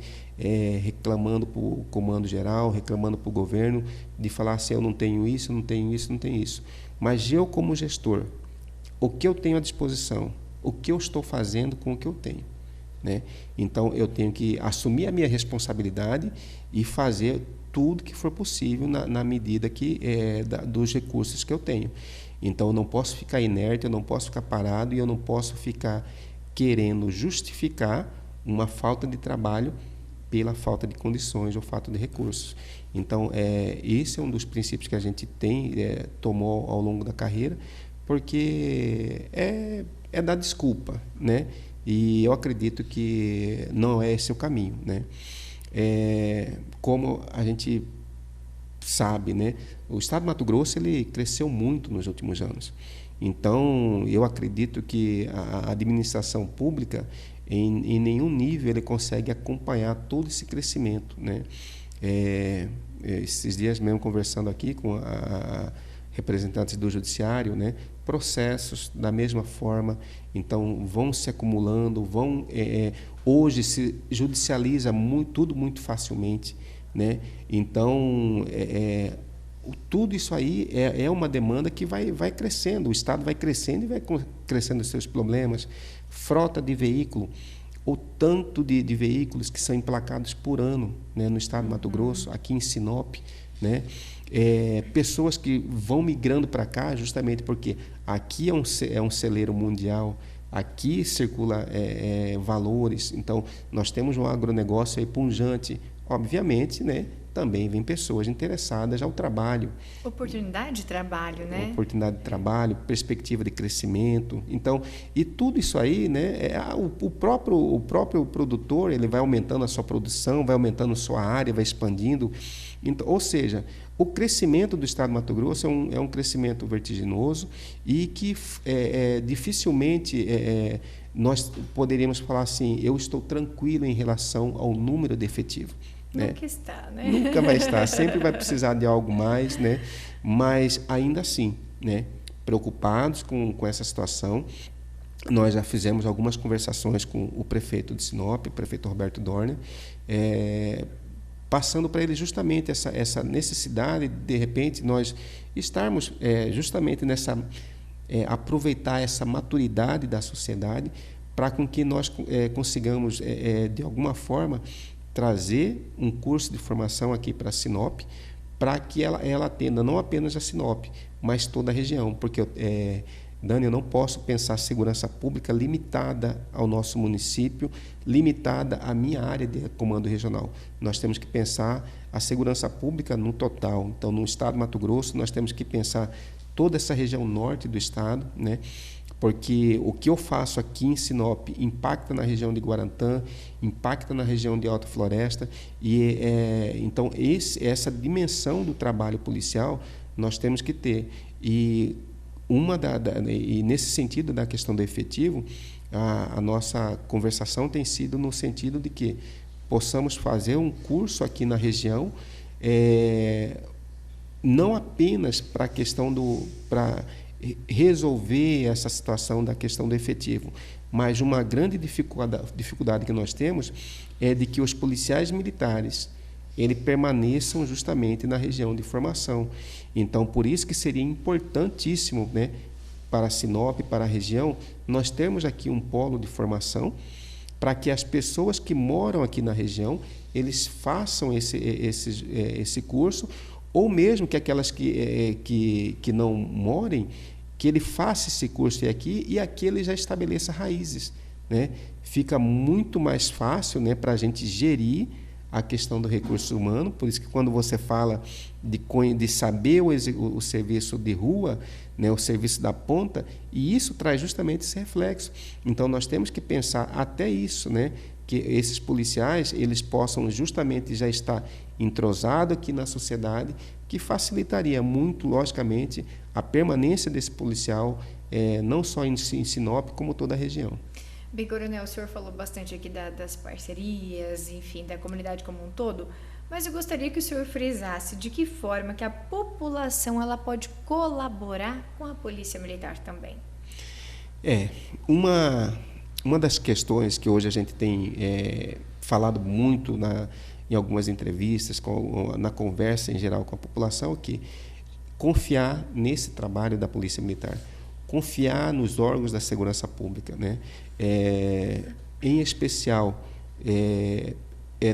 reclamando para o comando geral, reclamando para o governo, de falar assim, eu não tenho isso, não tenho isso, não tenho isso. Mas eu, como gestor, o que eu tenho à disposição, o que eu estou fazendo com o que eu tenho, né? Então, eu tenho que assumir a minha responsabilidade e fazer tudo que for possível na medida dos recursos que eu tenho. Então, eu não posso ficar inerte, eu não posso ficar parado e eu não posso ficar querendo justificar uma falta de trabalho pela falta de condições ou falta de recursos. Então, esse é um dos princípios que a gente tomou ao longo da carreira, porque é dar desculpa, né? E eu acredito que não é esse o caminho, né? Como a gente sabe, né, o estado do Mato Grosso ele cresceu muito nos últimos anos. Então, eu acredito que a administração pública, em nenhum nível, ele consegue acompanhar todo esse crescimento, né? Esses dias mesmo, conversando aqui com representantes do judiciário, né, processos da mesma forma, então vão se acumulando, hoje se judicializa tudo muito facilmente, né? Então tudo isso aí é uma demanda que vai crescendo, o Estado vai crescendo e vai crescendo os seus problemas, frota de veículo, o tanto de veículos que são emplacados por ano, né, no estado do Mato Grosso, aqui em Sinop, né? Pessoas que vão migrando para cá justamente porque aqui é um celeiro mundial, aqui circula valores, então nós temos um agronegócio aí pujante, obviamente, né? Também vem pessoas interessadas ao trabalho. Oportunidade de trabalho, né? Oportunidade de trabalho, perspectiva de crescimento. Então, e tudo isso aí, né? O próprio produtor, ele vai aumentando a sua produção, vai aumentando a sua área, vai expandindo. Então, ou seja, o crescimento do estado do Mato Grosso é um crescimento vertiginoso e que dificilmente nós poderíamos falar assim, eu estou tranquilo em relação ao número de efetivo. Nunca está, né? Nunca vai estar, sempre vai precisar de algo mais, né? Mas ainda assim, né? Preocupados com essa situação, nós já fizemos algumas conversações com o prefeito de Sinop, o prefeito Roberto Dorner, passando para ele justamente essa necessidade de repente nós estarmos justamente nessa aproveitar essa maturidade da sociedade para com que nós consigamos de alguma forma trazer um curso de formação aqui para Sinop, para que ela atenda não apenas a Sinop, mas toda a região, porque, Dani, eu não posso pensar segurança pública limitada ao nosso município, limitada à minha área de comando regional. Nós temos que pensar a segurança pública no total. Então, no estado do Mato Grosso, nós temos que pensar toda essa região norte do estado, né? Porque o que eu faço aqui em Sinop impacta na região de Guarantã, impacta na região de Alta Floresta, e então essa dimensão do trabalho policial nós temos que ter. E E nesse sentido da questão do efetivo, a nossa conversação tem sido no sentido de que possamos fazer um curso aqui na região, não apenas para a questão para resolver essa situação da questão do efetivo, mas uma grande dificuldade que nós temos é de que os policiais militares eles permaneçam justamente na região de formação. Então, por isso que seria importantíssimo, né, para Sinop, para a região, nós temos aqui um polo de formação para que as pessoas que moram aqui na região, eles façam esse curso, ou mesmo que aquelas que não morem, que ele faça esse curso aqui e aqui ele já estabeleça raízes, né? Fica muito mais fácil, né, para a gente gerir a questão do recurso humano. Por isso que quando você fala de saber o serviço de rua, né, o serviço da ponta, e isso traz justamente esse reflexo. Então, nós temos que pensar até isso, né, que esses policiais eles possam justamente já estar entrosados aqui na sociedade, que facilitaria muito, logicamente, a permanência desse policial, não só em Sinop, como toda a região. Bem, Coronel, o senhor falou bastante aqui das parcerias, enfim, da comunidade como um todo, mas eu gostaria que o senhor frisasse de que forma que a população ela pode colaborar com a Polícia Militar também. Uma das questões que hoje a gente tem falado muito em algumas entrevistas, na conversa em geral com a população, é que confiar nesse trabalho da Polícia Militar, confiar nos órgãos da segurança pública, né? Em especial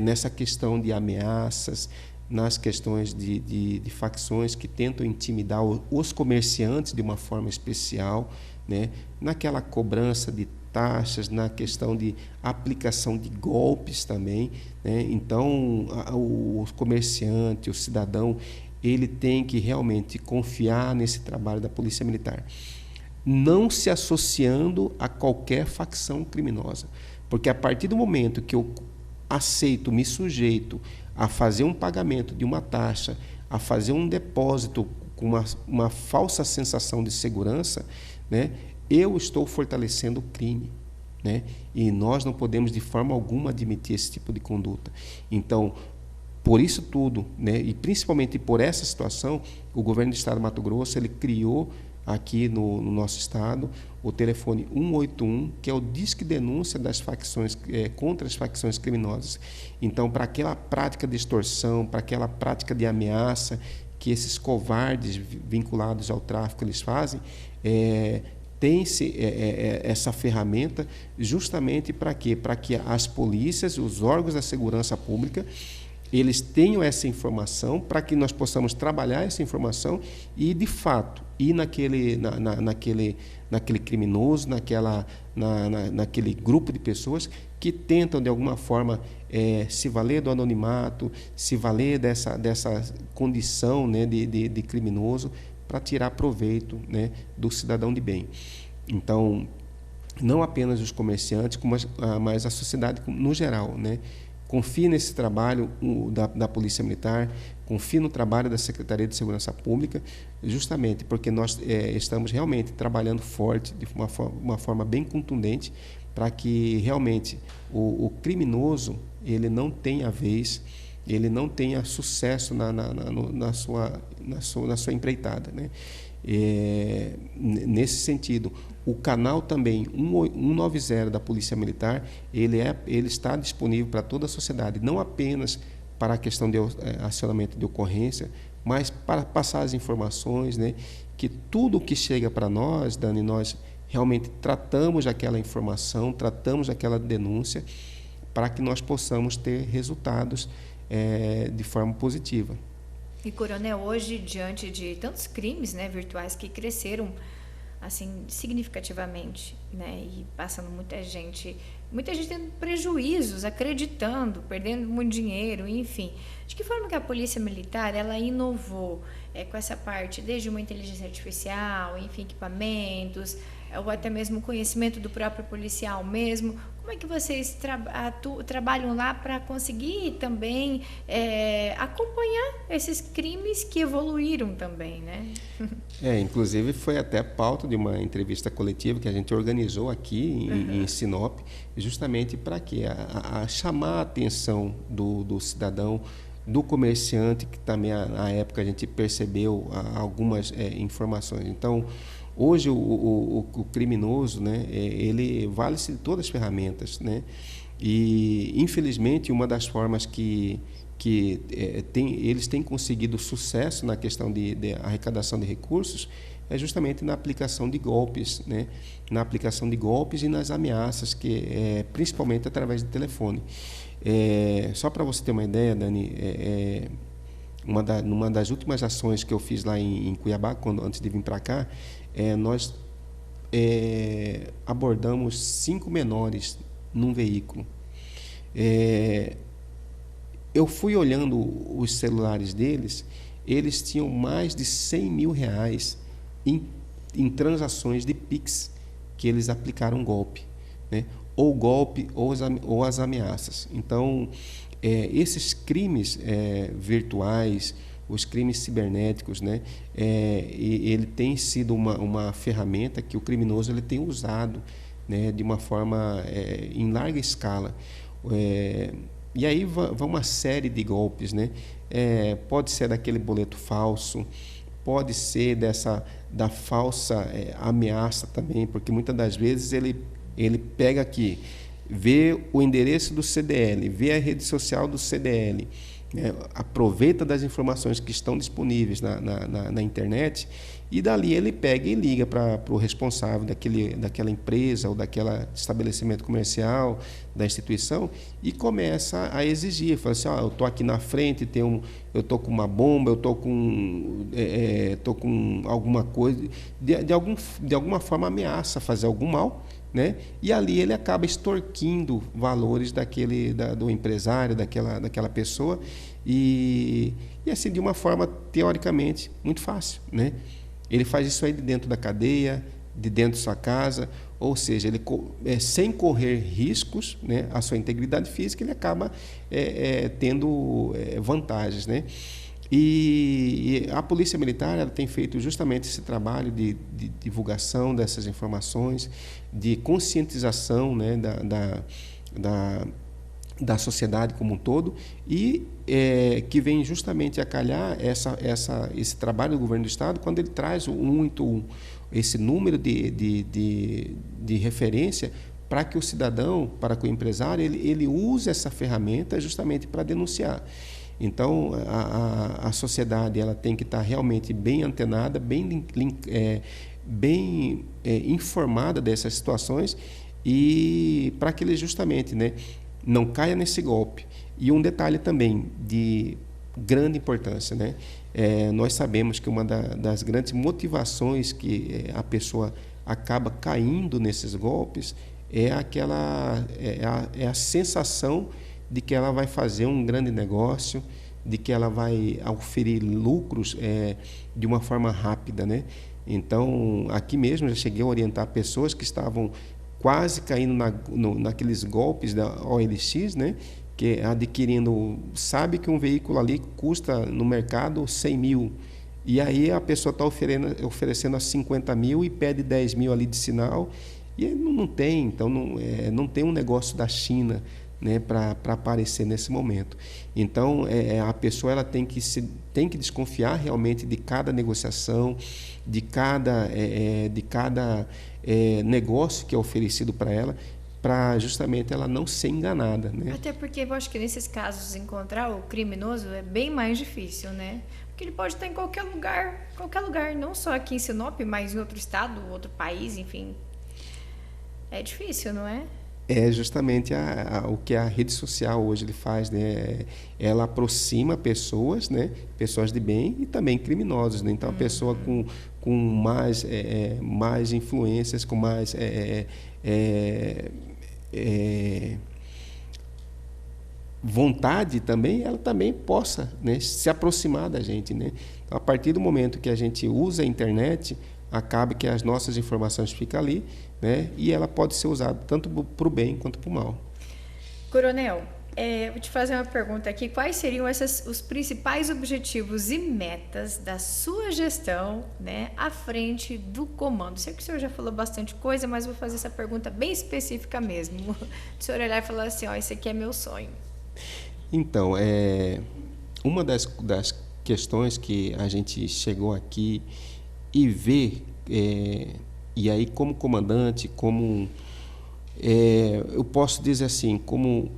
nessa questão de ameaças, nas questões de facções que tentam intimidar os comerciantes de uma forma especial, né? Naquela cobrança de taxas, na questão de aplicação de golpes também, né? Então, o comerciante, o cidadão, ele tem que realmente confiar nesse trabalho da Polícia Militar, não se associando a qualquer facção criminosa, porque a partir do momento que eu aceito, me sujeito a fazer um pagamento de uma taxa, a fazer um depósito com uma falsa sensação de segurança, né, eu estou fortalecendo o crime, né, e nós não podemos de forma alguma admitir esse tipo de conduta. Então, por isso tudo, né, e principalmente por essa situação, o governo do estado do Mato Grosso ele criou aqui no nosso estado o telefone 181, que é o disque denúncia das facções contra as facções criminosas. Então, para aquela prática de extorsão, para aquela prática de ameaça que esses covardes vinculados ao tráfico eles fazem, tem-se essa ferramenta justamente para quê? Para que as polícias, os órgãos da segurança pública, eles tenham essa informação para que nós possamos trabalhar essa informação e, de fato, ir naquele criminoso, naquele grupo de pessoas que tentam, de alguma forma, se valer do anonimato, se valer dessa condição, né, de criminoso para tirar proveito, né, do cidadão de bem. Então, não apenas os comerciantes, mas a sociedade no geral, né? Confie nesse trabalho da Polícia Militar, confie no trabalho da Secretaria de Segurança Pública, justamente porque nós estamos realmente trabalhando forte, de uma forma bem contundente, para que realmente o criminoso ele não tenha vez, ele não tenha sucesso na sua empreitada, né? Nesse sentido, o canal também 190 da Polícia Militar, ele está disponível para toda a sociedade, não apenas para a questão de acionamento de ocorrência, mas para passar as informações, né? Que tudo o que chega para nós, Dani, nós realmente tratamos aquela informação, tratamos aquela denúncia, para que nós possamos ter resultados de forma positiva. E, Coronel, hoje, diante de tantos crimes, né, virtuais que cresceram assim significativamente, né, e passando muita gente muita gente tendo prejuízos, acreditando, perdendo muito dinheiro, enfim. De que forma que a Polícia Militar ela inovou com essa parte, desde uma inteligência artificial, enfim, equipamentos, ou até mesmo conhecimento do próprio policial mesmo? Como é que vocês trabalham lá para conseguir também acompanhar esses crimes que evoluíram também, né? Inclusive foi até pauta de uma entrevista coletiva que a gente organizou aqui em Sinop, justamente para quê? A chamar a atenção do cidadão, do comerciante, que também na época a gente percebeu algumas informações. Então, hoje o criminoso, né, ele vale-se de todas as ferramentas, né? E infelizmente uma das formas que eles têm conseguido sucesso na questão de arrecadação de recursos é justamente na aplicação de golpes, né? Na aplicação de golpes e nas ameaças, principalmente através de telefone. Só para você ter uma ideia, Dani, numa das últimas ações que eu fiz lá em Cuiabá, antes de vir para cá, nós abordamos 5 menores num veículo. Eu fui olhando os celulares deles, eles tinham mais de R$100 mil em transações de Pix, que eles aplicaram golpe, né? Ou golpe ou as ameaças. Então, esses crimes virtuais, os crimes cibernéticos, né, ele tem sido uma ferramenta que o criminoso ele tem usado, né, de uma forma em larga escala. E aí vai uma série de golpes, né? Pode ser daquele boleto falso, pode ser da falsa ameaça também, porque muitas das vezes ele pega aqui, vê o endereço do CDL, vê a rede social do CDL, aproveita das informações que estão disponíveis na internet, e dali ele pega e liga para o responsável daquela empresa ou daquele estabelecimento comercial, da instituição, e começa a exigir, fala assim, eu estou aqui na frente, eu estou com uma bomba, eu estou com alguma coisa, de alguma forma ameaça fazer algum mal, né? E ali ele acaba extorquindo valores do empresário, daquela pessoa, e assim, de uma forma teoricamente muito fácil, né? Ele faz isso aí de dentro da cadeia, de dentro de sua casa, ou seja, ele sem correr riscos, né, à sua integridade física, ele acaba tendo vantagens, né? E a Polícia Militar ela tem feito justamente esse trabalho de divulgação dessas informações, de conscientização, né, da sociedade como um todo, e que vem justamente a calhar esse trabalho do governo do Estado, quando ele traz esse número de referência para que o cidadão, para que o empresário, ele use essa ferramenta justamente para denunciar. Então, a sociedade ela tem que estar realmente bem antenada, bem informada dessas situações, e para que ele justamente, né, não caia nesse golpe. E um detalhe também de grande importância, né? Nós sabemos que uma das grandes motivações que a pessoa acaba caindo nesses golpes é a sensação de que ela vai fazer um grande negócio, de que ela vai oferir lucros de uma forma rápida, né? Então, aqui mesmo já cheguei a orientar pessoas que estavam quase caindo naqueles golpes da OLX, né? Que adquirindo, sabe que um veículo ali custa no mercado 100 mil, e aí a pessoa está oferecendo a 50 mil e pede 10 mil ali de sinal, e não tem, então não tem um negócio da China, né, para aparecer nesse momento. Então, a pessoa ela tem que desconfiar realmente de cada negociação, de cada negócio que é oferecido para ela, para justamente ela não ser enganada, né? Até porque eu acho que nesses casos encontrar o criminoso é bem mais difícil, né? Porque ele pode estar em qualquer lugar, não só aqui em Sinop, mas em outro estado, outro país, enfim. É difícil, não é? É justamente o que a rede social hoje ele faz, né? Ela aproxima pessoas, né? Pessoas de bem e também criminosos, né? Então, a pessoa com mais influências, com mais vontade também, ela também possa, né, se aproximar da gente, né? Então, a partir do momento que a gente usa a internet, acaba que as nossas informações ficam ali, né, e ela pode ser usada tanto para o bem quanto para o mal. Coronel, vou te fazer uma pergunta aqui. Quais seriam os principais objetivos e metas da sua gestão, né, à frente do comando? Sei que o senhor já falou bastante coisa, mas vou fazer essa pergunta bem específica mesmo. O senhor olhar e falar assim, esse aqui é meu sonho. Então, uma das questões que a gente chegou aqui e vê, e aí como comandante, eu posso dizer assim, como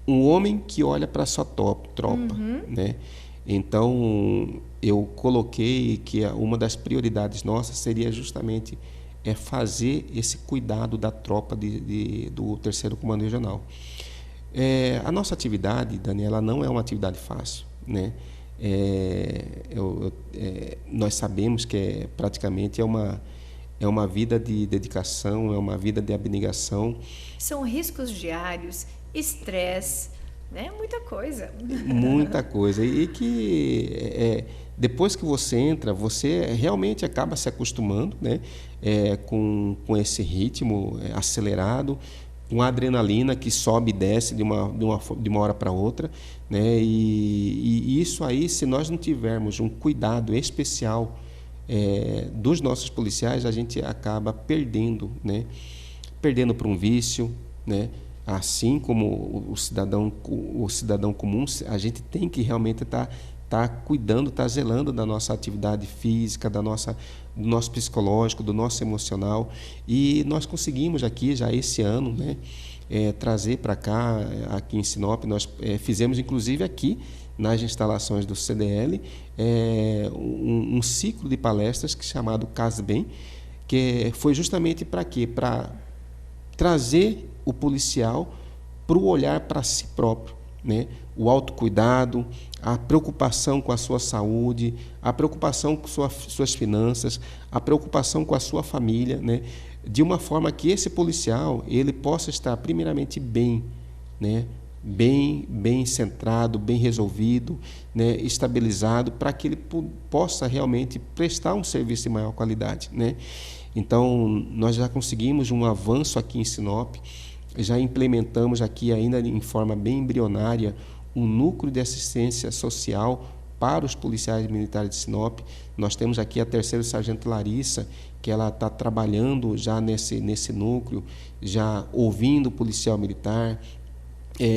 um homem que olha para a sua tropa, né? Então, eu coloquei que uma das prioridades nossas seria justamente fazer esse cuidado da tropa do 3º Comando Regional. A nossa atividade, Daniela, não é uma atividade fácil, né? Nós sabemos que praticamente é uma vida de dedicação, é uma vida de abnegação. São riscos diários, estresse, né? Muita coisa. Muita coisa. E que depois que você entra, você realmente acaba se acostumando, né, com esse ritmo acelerado, com a adrenalina que sobe e desce de uma hora para outra, né? E isso aí, se nós não tivermos um cuidado especial dos nossos policiais, a gente acaba perdendo, né? Perdendo para um vício, né? Assim como o cidadão comum, a gente tem que realmente estar cuidando, estar zelando da nossa atividade física, do nosso psicológico, do nosso emocional. E nós conseguimos aqui, já esse ano, né, trazer para cá, aqui em Sinop, nós fizemos inclusive aqui, nas instalações do CDL, um ciclo de palestras chamado Casa Bem, que foi justamente para quê? Para trazer o policial para o olhar para si próprio, né? O autocuidado, a preocupação com a sua saúde, a preocupação com suas finanças, a preocupação com a sua família, né? De uma forma que esse policial ele possa estar primeiramente bem, né? Bem centrado, bem resolvido, né? Estabilizado, para que ele possa realmente prestar um serviço de maior qualidade, né? Então, nós já conseguimos um avanço aqui em Sinop, já implementamos aqui ainda em forma bem embrionária um núcleo de assistência social para os policiais militares de Sinop. Nós temos aqui a 3º Sargento Larissa, que ela está trabalhando já nesse núcleo, já ouvindo o policial militar,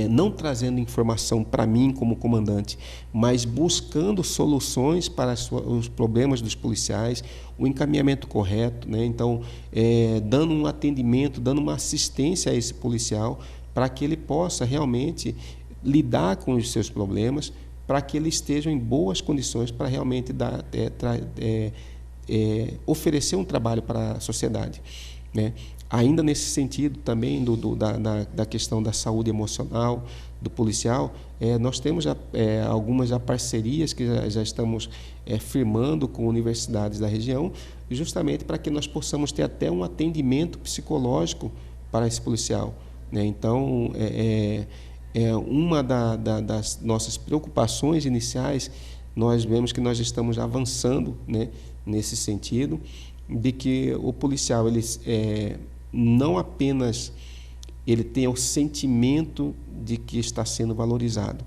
não trazendo informação para mim como comandante, mas buscando soluções para os problemas dos policiais, o encaminhamento correto, né? Então, dando um atendimento, dando uma assistência a esse policial para que ele possa realmente lidar com os seus problemas, para que ele esteja em boas condições para realmente oferecer um trabalho para a sociedade, né? Ainda nesse sentido também da questão da saúde emocional do policial, nós temos algumas parcerias que já estamos firmando com universidades da região, justamente para que nós possamos ter até um atendimento psicológico para esse policial, né? Então, uma das nossas preocupações iniciais, nós vemos que nós estamos avançando, né, nesse sentido, de que o policial não apenas ele tenha o sentimento de que está sendo valorizado,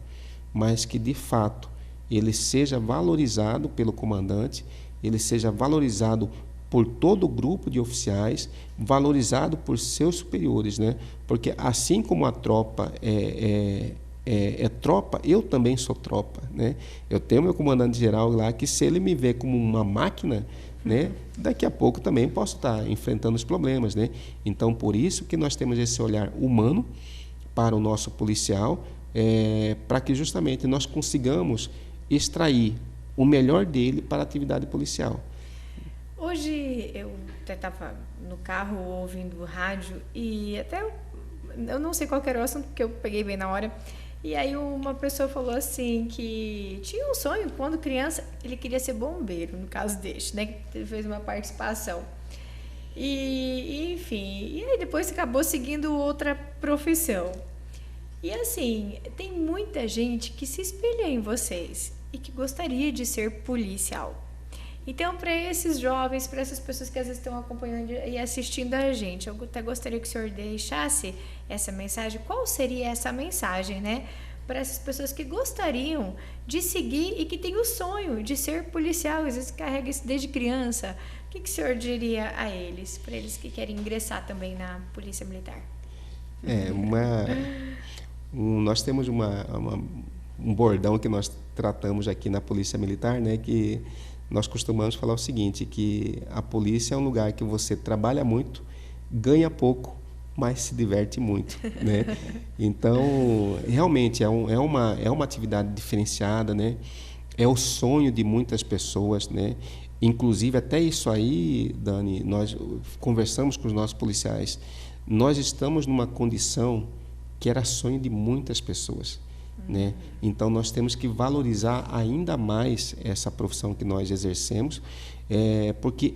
mas que, de fato, ele seja valorizado pelo comandante, ele seja valorizado por todo o grupo de oficiais, valorizado por seus superiores, né? Porque assim como a tropa é tropa, eu também sou tropa, né? Eu tenho meu comandante-geral lá que, se ele me vê como uma máquina, né, daqui a pouco também posso estar enfrentando os problemas, né? Então, por isso que nós temos esse olhar humano para o nosso policial, para que justamente nós consigamos extrair o melhor dele para a atividade policial. Hoje eu até estava no carro ouvindo o rádio e até eu não sei qual era o assunto, porque eu peguei bem na hora. E aí uma pessoa falou assim que tinha um sonho, quando criança, ele queria ser bombeiro, no caso deste, né? Ele fez uma participação. Enfim, e aí depois acabou seguindo outra profissão. E assim, tem muita gente que se espelha em vocês e que gostaria de ser policial. Então, para esses jovens, para essas pessoas que às vezes estão acompanhando e assistindo a gente, eu até gostaria que o senhor deixasse essa mensagem. Qual seria essa mensagem, né? Para essas pessoas que gostariam de seguir e que têm o sonho de ser policial, às vezes carrega isso desde criança. O que o senhor diria a eles, para eles que querem ingressar também na Polícia Militar? Nós temos um bordão que nós tratamos aqui na Polícia Militar, né, que nós costumamos falar o seguinte, que a polícia é um lugar que você trabalha muito, ganha pouco, mas se diverte muito, né? Então, realmente, é uma atividade diferenciada, né? É o sonho de muitas pessoas, né? Inclusive, até isso aí, Dani, nós conversamos com os nossos policiais, nós estamos numa condição que era sonho de muitas pessoas, né? Então nós temos que valorizar ainda mais essa profissão que nós exercemos, porque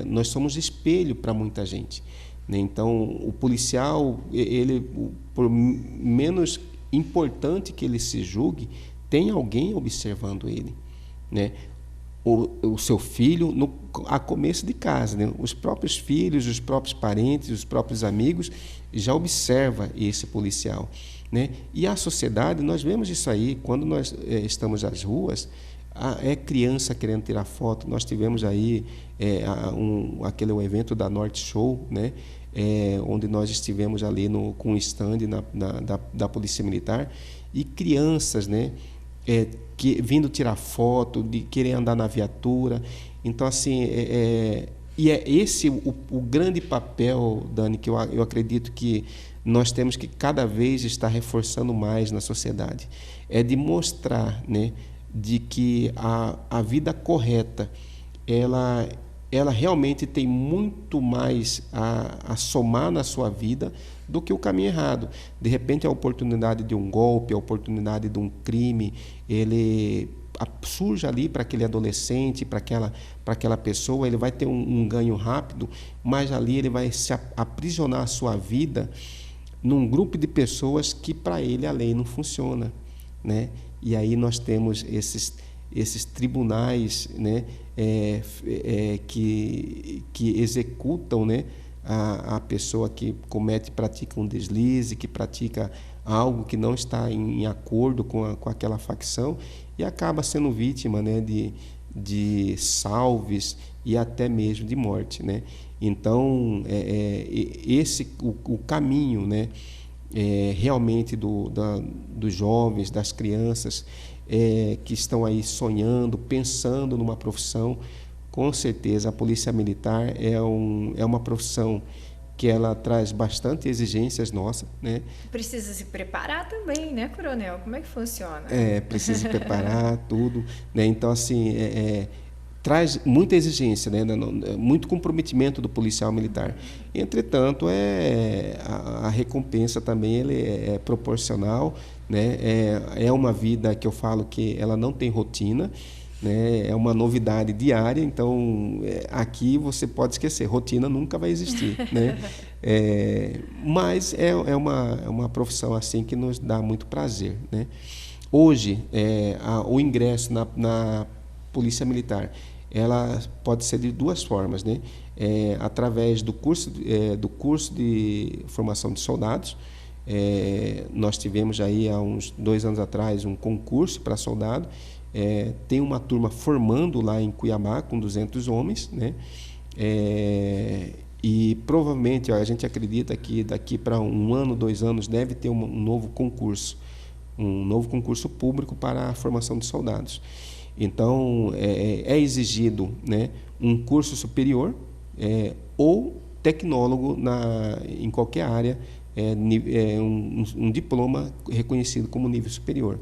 nós somos espelho para muita gente, né? Então o policial, por menos importante que ele se julgue, tem alguém observando ele, né? O seu filho a começo de casa, né? Os próprios filhos, os próprios parentes, os próprios amigos já observa esse policial, né? E a sociedade, nós vemos isso aí quando nós estamos nas ruas, é criança querendo tirar foto. Nós tivemos aí aquele evento da Norte Show, né? Onde nós estivemos ali com um stand da Polícia Militar, e crianças, né? Vindo tirar foto, de querer andar na viatura. Então, assim, e é esse o grande papel, Dani, que eu acredito que nós temos que cada vez estar reforçando mais na sociedade. É de mostrar, né, de que a vida correta, ela realmente tem muito mais a somar na sua vida do que o caminho errado. De repente, a oportunidade de um golpe, a oportunidade de um crime, ele surge ali para aquele adolescente, para aquela pessoa, ele vai ter um ganho rápido, mas ali ele vai se aprisionar a sua vida num grupo de pessoas que para ele a lei não funciona, né? E aí nós temos esses tribunais, né, que executam, né, a pessoa que pratica um deslize, que pratica algo que não está em acordo com aquela facção, e acaba sendo vítima, né, de salves e até mesmo de morte, né? Então, o caminho, né, realmente dos jovens, das crianças que estão aí sonhando, pensando numa profissão, com certeza a Polícia Militar é uma profissão que ela traz bastante exigências nossas, né? Precisa se preparar também, né, Coronel? Como é que funciona? Precisa se preparar, tudo, né? Então, assim, traz muita exigência, né? Muito comprometimento do policial militar. Entretanto, a recompensa também ele é proporcional, né? É uma vida que eu falo que ela não tem rotina, né? É uma novidade diária. Então aqui você pode esquecer, rotina nunca vai existir, né? Mas é uma profissão assim que nos dá muito prazer, né? Hoje o ingresso na Polícia Militar, ela pode ser de duas formas, né? Através do curso de formação de soldados. Nós tivemos aí há uns 2 anos atrás um concurso para soldado. Tem uma turma formando lá em Cuiabá com 200 homens, né? E provavelmente a gente acredita que daqui para 1 ano, 2 anos deve ter um novo concurso público para a formação de soldados. Então é exigido, né, um curso superior ou tecnólogo em qualquer área, um diploma reconhecido como nível superior.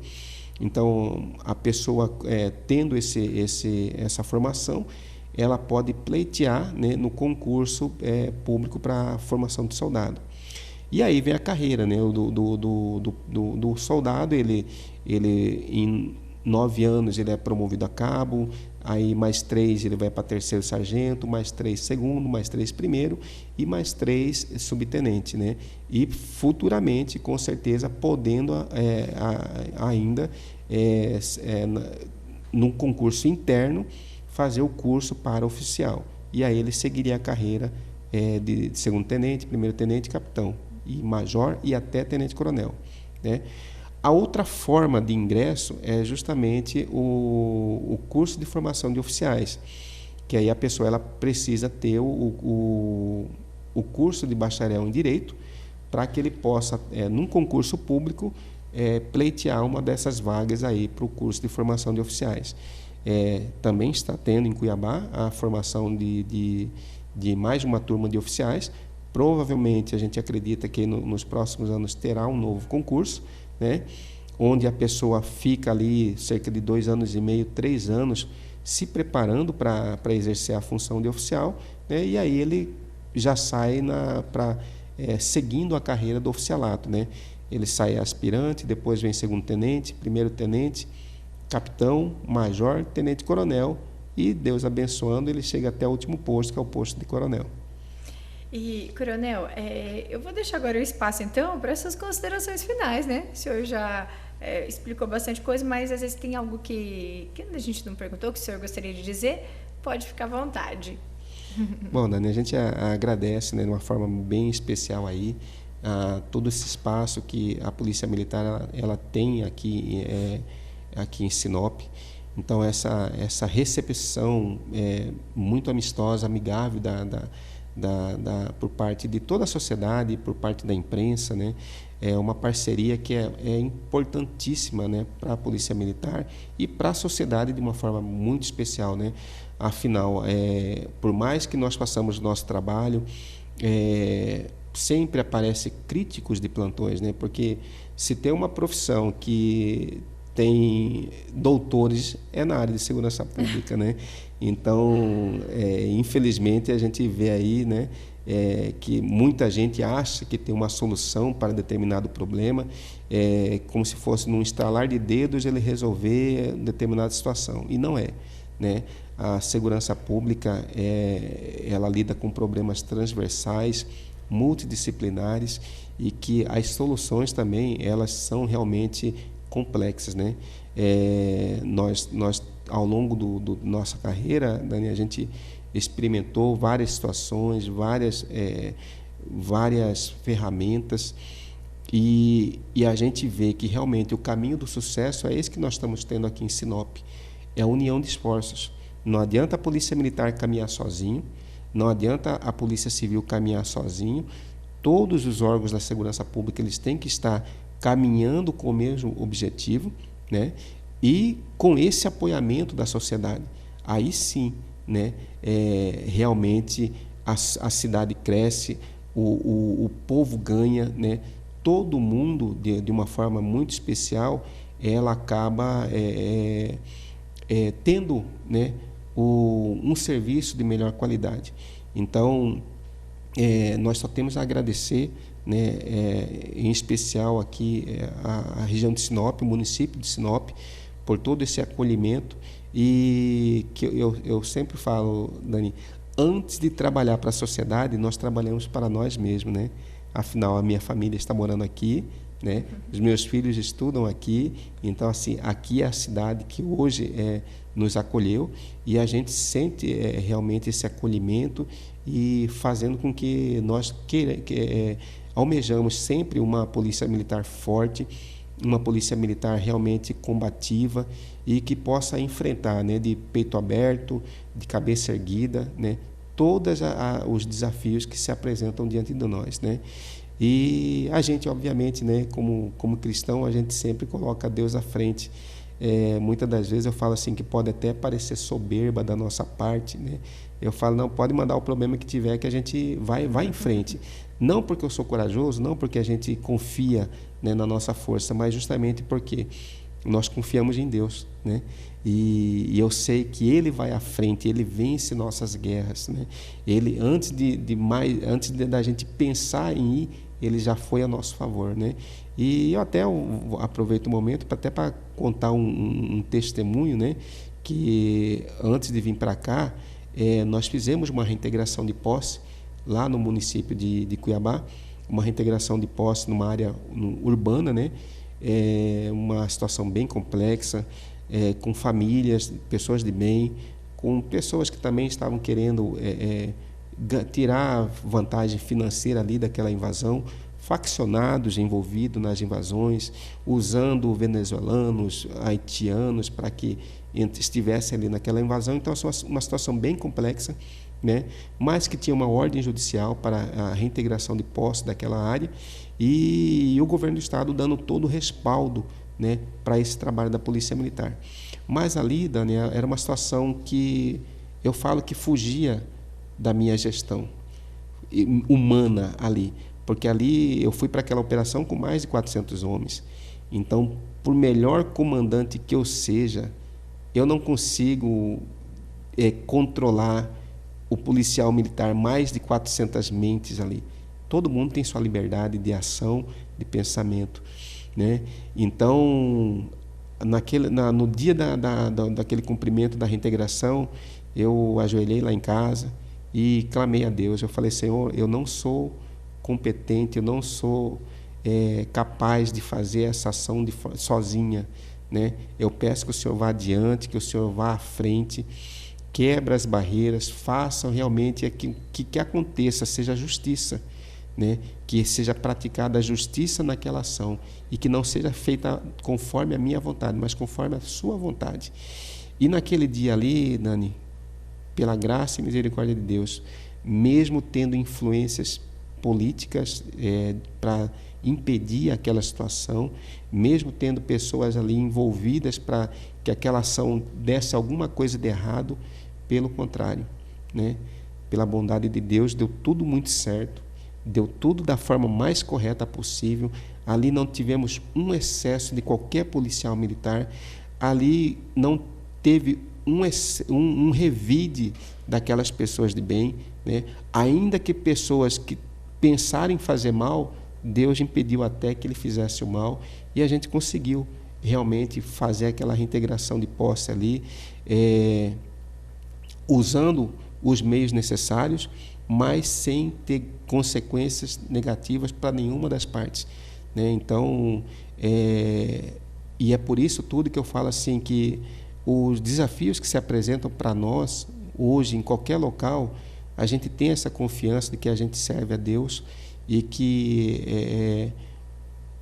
Então, a pessoa tendo essa formação, ela pode pleitear, né, no concurso público para a formação de soldado. E aí vem a carreira, né, do soldado. Ele em 9 anos ele é promovido a cabo, aí mais 3 ele vai para terceiro sargento, mais 3 segundo, mais 3 primeiro e mais 3 subtenente, né? E futuramente, com certeza, podendo ainda, num concurso interno, fazer o curso para oficial. E aí ele seguiria a carreira de segundo tenente, primeiro tenente, capitão, e major e até tenente-coronel, né? A outra forma de ingresso é justamente o curso de formação de oficiais, que aí a pessoa ela precisa ter o curso de bacharel em Direito para que ele possa, num concurso público, pleitear uma dessas vagas aí para o curso de formação de oficiais. Também está tendo em Cuiabá a formação de mais uma turma de oficiais. Provavelmente a gente acredita que nos próximos anos terá um novo concurso, né? Onde a pessoa fica ali cerca de 2 anos e meio, 3 anos, se preparando para exercer a função de oficial, né? E aí ele já sai seguindo a carreira do oficialato, né? Ele sai aspirante, depois vem segundo tenente, primeiro tenente, capitão, major, tenente-coronel e, Deus abençoando, ele chega até o último posto, que é o posto de coronel. E, coronel, eu vou deixar agora o espaço, então, para essas considerações finais, né? O senhor já explicou bastante coisa, mas às vezes tem algo que a gente não perguntou, que o senhor gostaria de dizer, pode ficar à vontade. Bom, Dani, a gente agradece, né, de uma forma bem especial aí, todo esse espaço que a Polícia Militar ela tem aqui em Sinop. Então, essa recepção muito amistosa, amigável por parte de toda a sociedade, por parte da imprensa, né? É uma parceria que é importantíssima, né, para a Polícia Militar e para a sociedade de uma forma muito especial, né? Afinal, por mais que nós façamos o nosso trabalho, sempre aparecem críticos de plantões, né? Porque se tem uma profissão que tem doutores, na área de segurança pública, né? Então, infelizmente, a gente vê aí, né, que muita gente acha que tem uma solução para determinado problema, como se fosse num estalar de dedos ele resolver determinada situação, e não é, né? A segurança pública, ela lida com problemas transversais, multidisciplinares, e que as soluções também, elas são realmente complexas, né? Nós ao longo da nossa carreira, Dani, a gente experimentou várias situações, várias ferramentas, e a gente vê que realmente o caminho do sucesso é esse que nós estamos tendo aqui em Sinop, é a união de esforços. Não adianta a Polícia Militar caminhar sozinho, não adianta a Polícia Civil caminhar sozinho, todos os órgãos da segurança pública eles têm que estar caminhando com o mesmo objetivo, né? E com esse apoiamento da sociedade, aí sim, né? Realmente a cidade cresce, o povo ganha, né? Todo mundo, de uma forma muito especial, ela acaba tendo, né, um serviço de melhor qualidade. Então, nós só temos a agradecer, né, em especial aqui a região de Sinop, o município de Sinop, por todo esse acolhimento, e que eu sempre falo, Dani, antes de trabalhar para a sociedade, nós trabalhamos para nós mesmos, né? Afinal, a minha família está morando aqui, né? Os meus filhos estudam aqui, então assim, aqui é a cidade que hoje nos acolheu, e a gente sente realmente esse acolhimento, e fazendo com que nós almejamos sempre uma polícia militar forte, uma polícia militar realmente combativa e que possa enfrentar, né, de peito aberto, de cabeça erguida, né, todos os desafios que se apresentam diante de nós, né? E a gente, obviamente, né, como cristão, a gente sempre coloca Deus à frente. Muitas das vezes eu falo assim que pode até parecer soberba da nossa parte, né? Eu falo, não, pode mandar o problema que tiver, que a gente vai em frente. Não porque eu sou corajoso, não porque a gente confia, né, na nossa força, mas justamente porque nós confiamos em Deus, né? E eu sei que Ele vai à frente, Ele vence nossas guerras, né? Ele, antes da gente pensar em ir, Ele já foi a nosso favor, né? E eu até aproveito o momento para contar um testemunho, né? que antes de vir para cá, nós fizemos uma reintegração de posse lá no município de Cuiabá, uma reintegração de posse numa área urbana, né? Uma situação bem complexa, com famílias, pessoas de bem, com pessoas que também estavam querendo tirar vantagem financeira ali daquela invasão, faccionados envolvidos nas invasões, usando venezuelanos, haitianos para que estivessem ali naquela invasão. Então, é uma situação bem complexa, né? Mas que tinha uma ordem judicial para a reintegração de posse daquela área e o governo do estado dando todo o respaldo, né, para esse trabalho da Polícia Militar. Mas ali, Daniel, era uma situação que eu falo que fugia da minha gestão humana ali, porque ali eu fui para aquela operação com mais de 400 homens. Então, por melhor comandante que eu seja, eu não consigo controlar o policial militar, mais de 400 mentes ali. Todo mundo tem sua liberdade de ação, de pensamento, né? Então, no dia daquele cumprimento da reintegração, eu ajoelhei lá em casa e clamei a Deus. Eu falei: Senhor, eu não sou competente, eu não sou capaz de fazer essa ação sozinha, né? Eu peço que o Senhor vá adiante, que o Senhor vá à frente, quebra as barreiras, faça realmente que aconteça, seja justiça, né? Que seja praticada a justiça naquela ação e que não seja feita conforme a minha vontade, mas conforme a sua vontade. E naquele dia ali, Dani, pela graça e misericórdia de Deus, mesmo tendo influências políticas para impedir aquela situação, mesmo tendo pessoas ali envolvidas para que aquela ação desse alguma coisa de errado, pelo contrário, né? Pela bondade de Deus, deu tudo muito certo, deu tudo da forma mais correta possível. Ali não tivemos um excesso de qualquer policial militar, ali não teve um revide daquelas pessoas de bem, né? Ainda que pessoas que pensaram em fazer mal, Deus impediu até que ele fizesse o mal, e a gente conseguiu realmente fazer aquela reintegração de posse ali, usando os meios necessários, mas sem ter consequências negativas para nenhuma das partes, né? Então, e é por isso tudo que eu falo assim, que os desafios que se apresentam para nós hoje, em qualquer local, a gente tem essa confiança de que a gente serve a Deus e que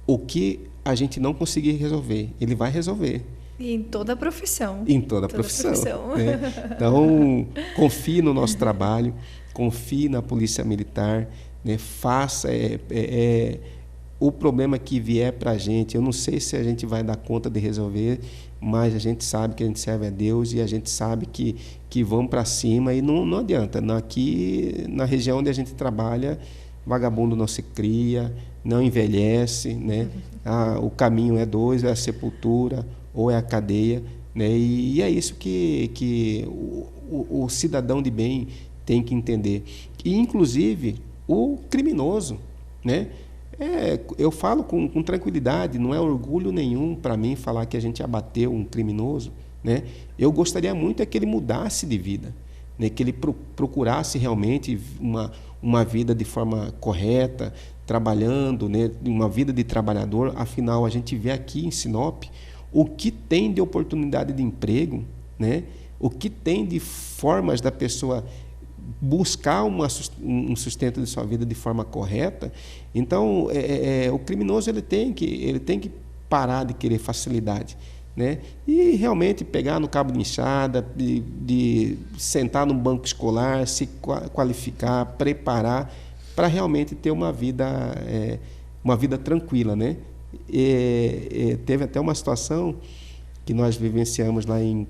o que a gente não conseguir resolver, Ele vai resolver. E em toda a profissão. Em toda a profissão. Né? Então, confie no nosso trabalho, confie na Polícia Militar, né? Faça o problema que vier para a gente. Eu não sei se a gente vai dar conta de resolver, mas a gente sabe que a gente serve a Deus e a gente sabe que vamos para cima e não adianta. Aqui, na região onde a gente trabalha, vagabundo não se cria, não envelhece, né? O caminho é dois, é a sepultura ou é a cadeia, né? E é isso que o cidadão de bem tem que entender. E, inclusive, o criminoso, né? Eu falo com tranquilidade, não é orgulho nenhum para mim falar que a gente abateu um criminoso, né? Eu gostaria muito que ele mudasse de vida, né? Que ele procurasse realmente uma vida de forma correta, trabalhando, né? Uma vida de trabalhador. Afinal, a gente vê aqui em Sinop o que tem de oportunidade de emprego, né? O que tem de formas da pessoa buscar um sustento de sua vida de forma correta. Então, o criminoso ele tem que parar de querer facilidade, né? E realmente pegar no cabo de enxada, de sentar num banco escolar, se qualificar, preparar para realmente ter uma vida tranquila, né? Teve até uma situação que nós vivenciamos lá em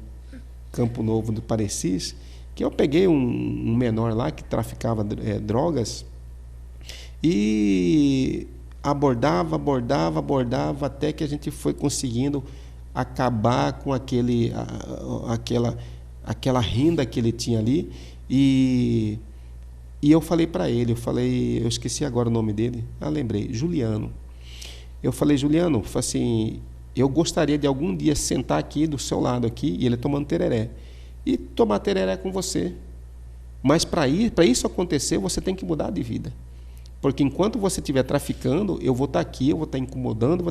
Campo Novo do Parecis, que eu peguei um menor lá que traficava drogas e abordava até que a gente foi conseguindo acabar com aquela renda que ele tinha ali. E eu falei para ele, eu esqueci agora o nome dele, lembrei, Juliano. Eu falei: Juliano, assim, eu gostaria de algum dia sentar aqui do seu lado aqui e ele tomando tereré. E tomar tereré com você. Mas para isso acontecer, você tem que mudar de vida. Porque enquanto você estiver traficando, eu vou estar aqui, eu vou estar incomodando,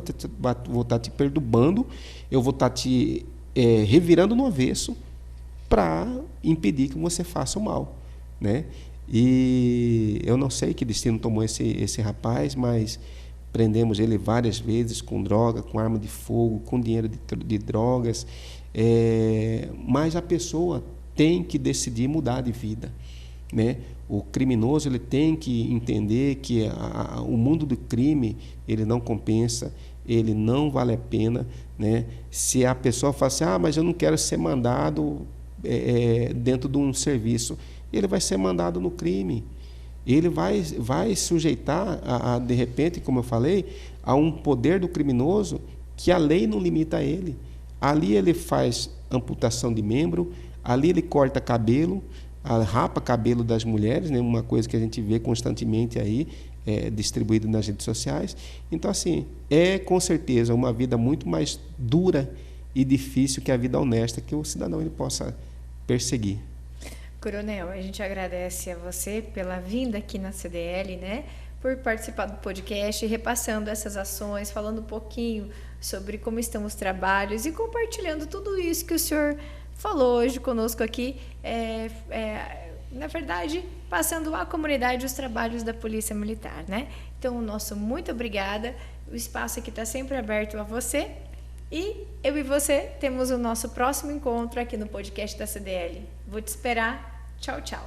vou estar te perturbando, eu vou estar te revirando no avesso para impedir que você faça o mal, né? E eu não sei que destino tomou esse rapaz, mas prendemos ele várias vezes com droga, com arma de fogo, com dinheiro de drogas. Mas a pessoa tem que decidir mudar de vida, né? O criminoso ele tem que entender que o mundo do crime ele não compensa, ele não vale a pena, né? Se a pessoa fala assim, mas eu não quero ser mandado dentro de um serviço, ele vai ser mandado no crime. Ele vai sujeitar, de repente, como eu falei, a um poder do criminoso que a lei não limita a ele. Ali ele faz amputação de membro, ali ele corta cabelo, rapa cabelo das mulheres, né? Uma coisa que a gente vê constantemente aí, distribuído nas redes sociais. Então, assim, com certeza uma vida muito mais dura e difícil que a vida honesta que o cidadão ele possa perseguir. Coronel, a gente agradece a você pela vinda aqui na CDL, né? Por participar do podcast, repassando essas ações, falando um pouquinho sobre como estão os trabalhos e compartilhando tudo isso que o senhor falou hoje conosco aqui, na verdade, passando à comunidade os trabalhos da Polícia Militar, né? Então, nosso muito obrigada, o espaço aqui está sempre aberto a você e eu e você temos o nosso próximo encontro aqui no podcast da CDL. Vou te esperar. Tchau, tchau.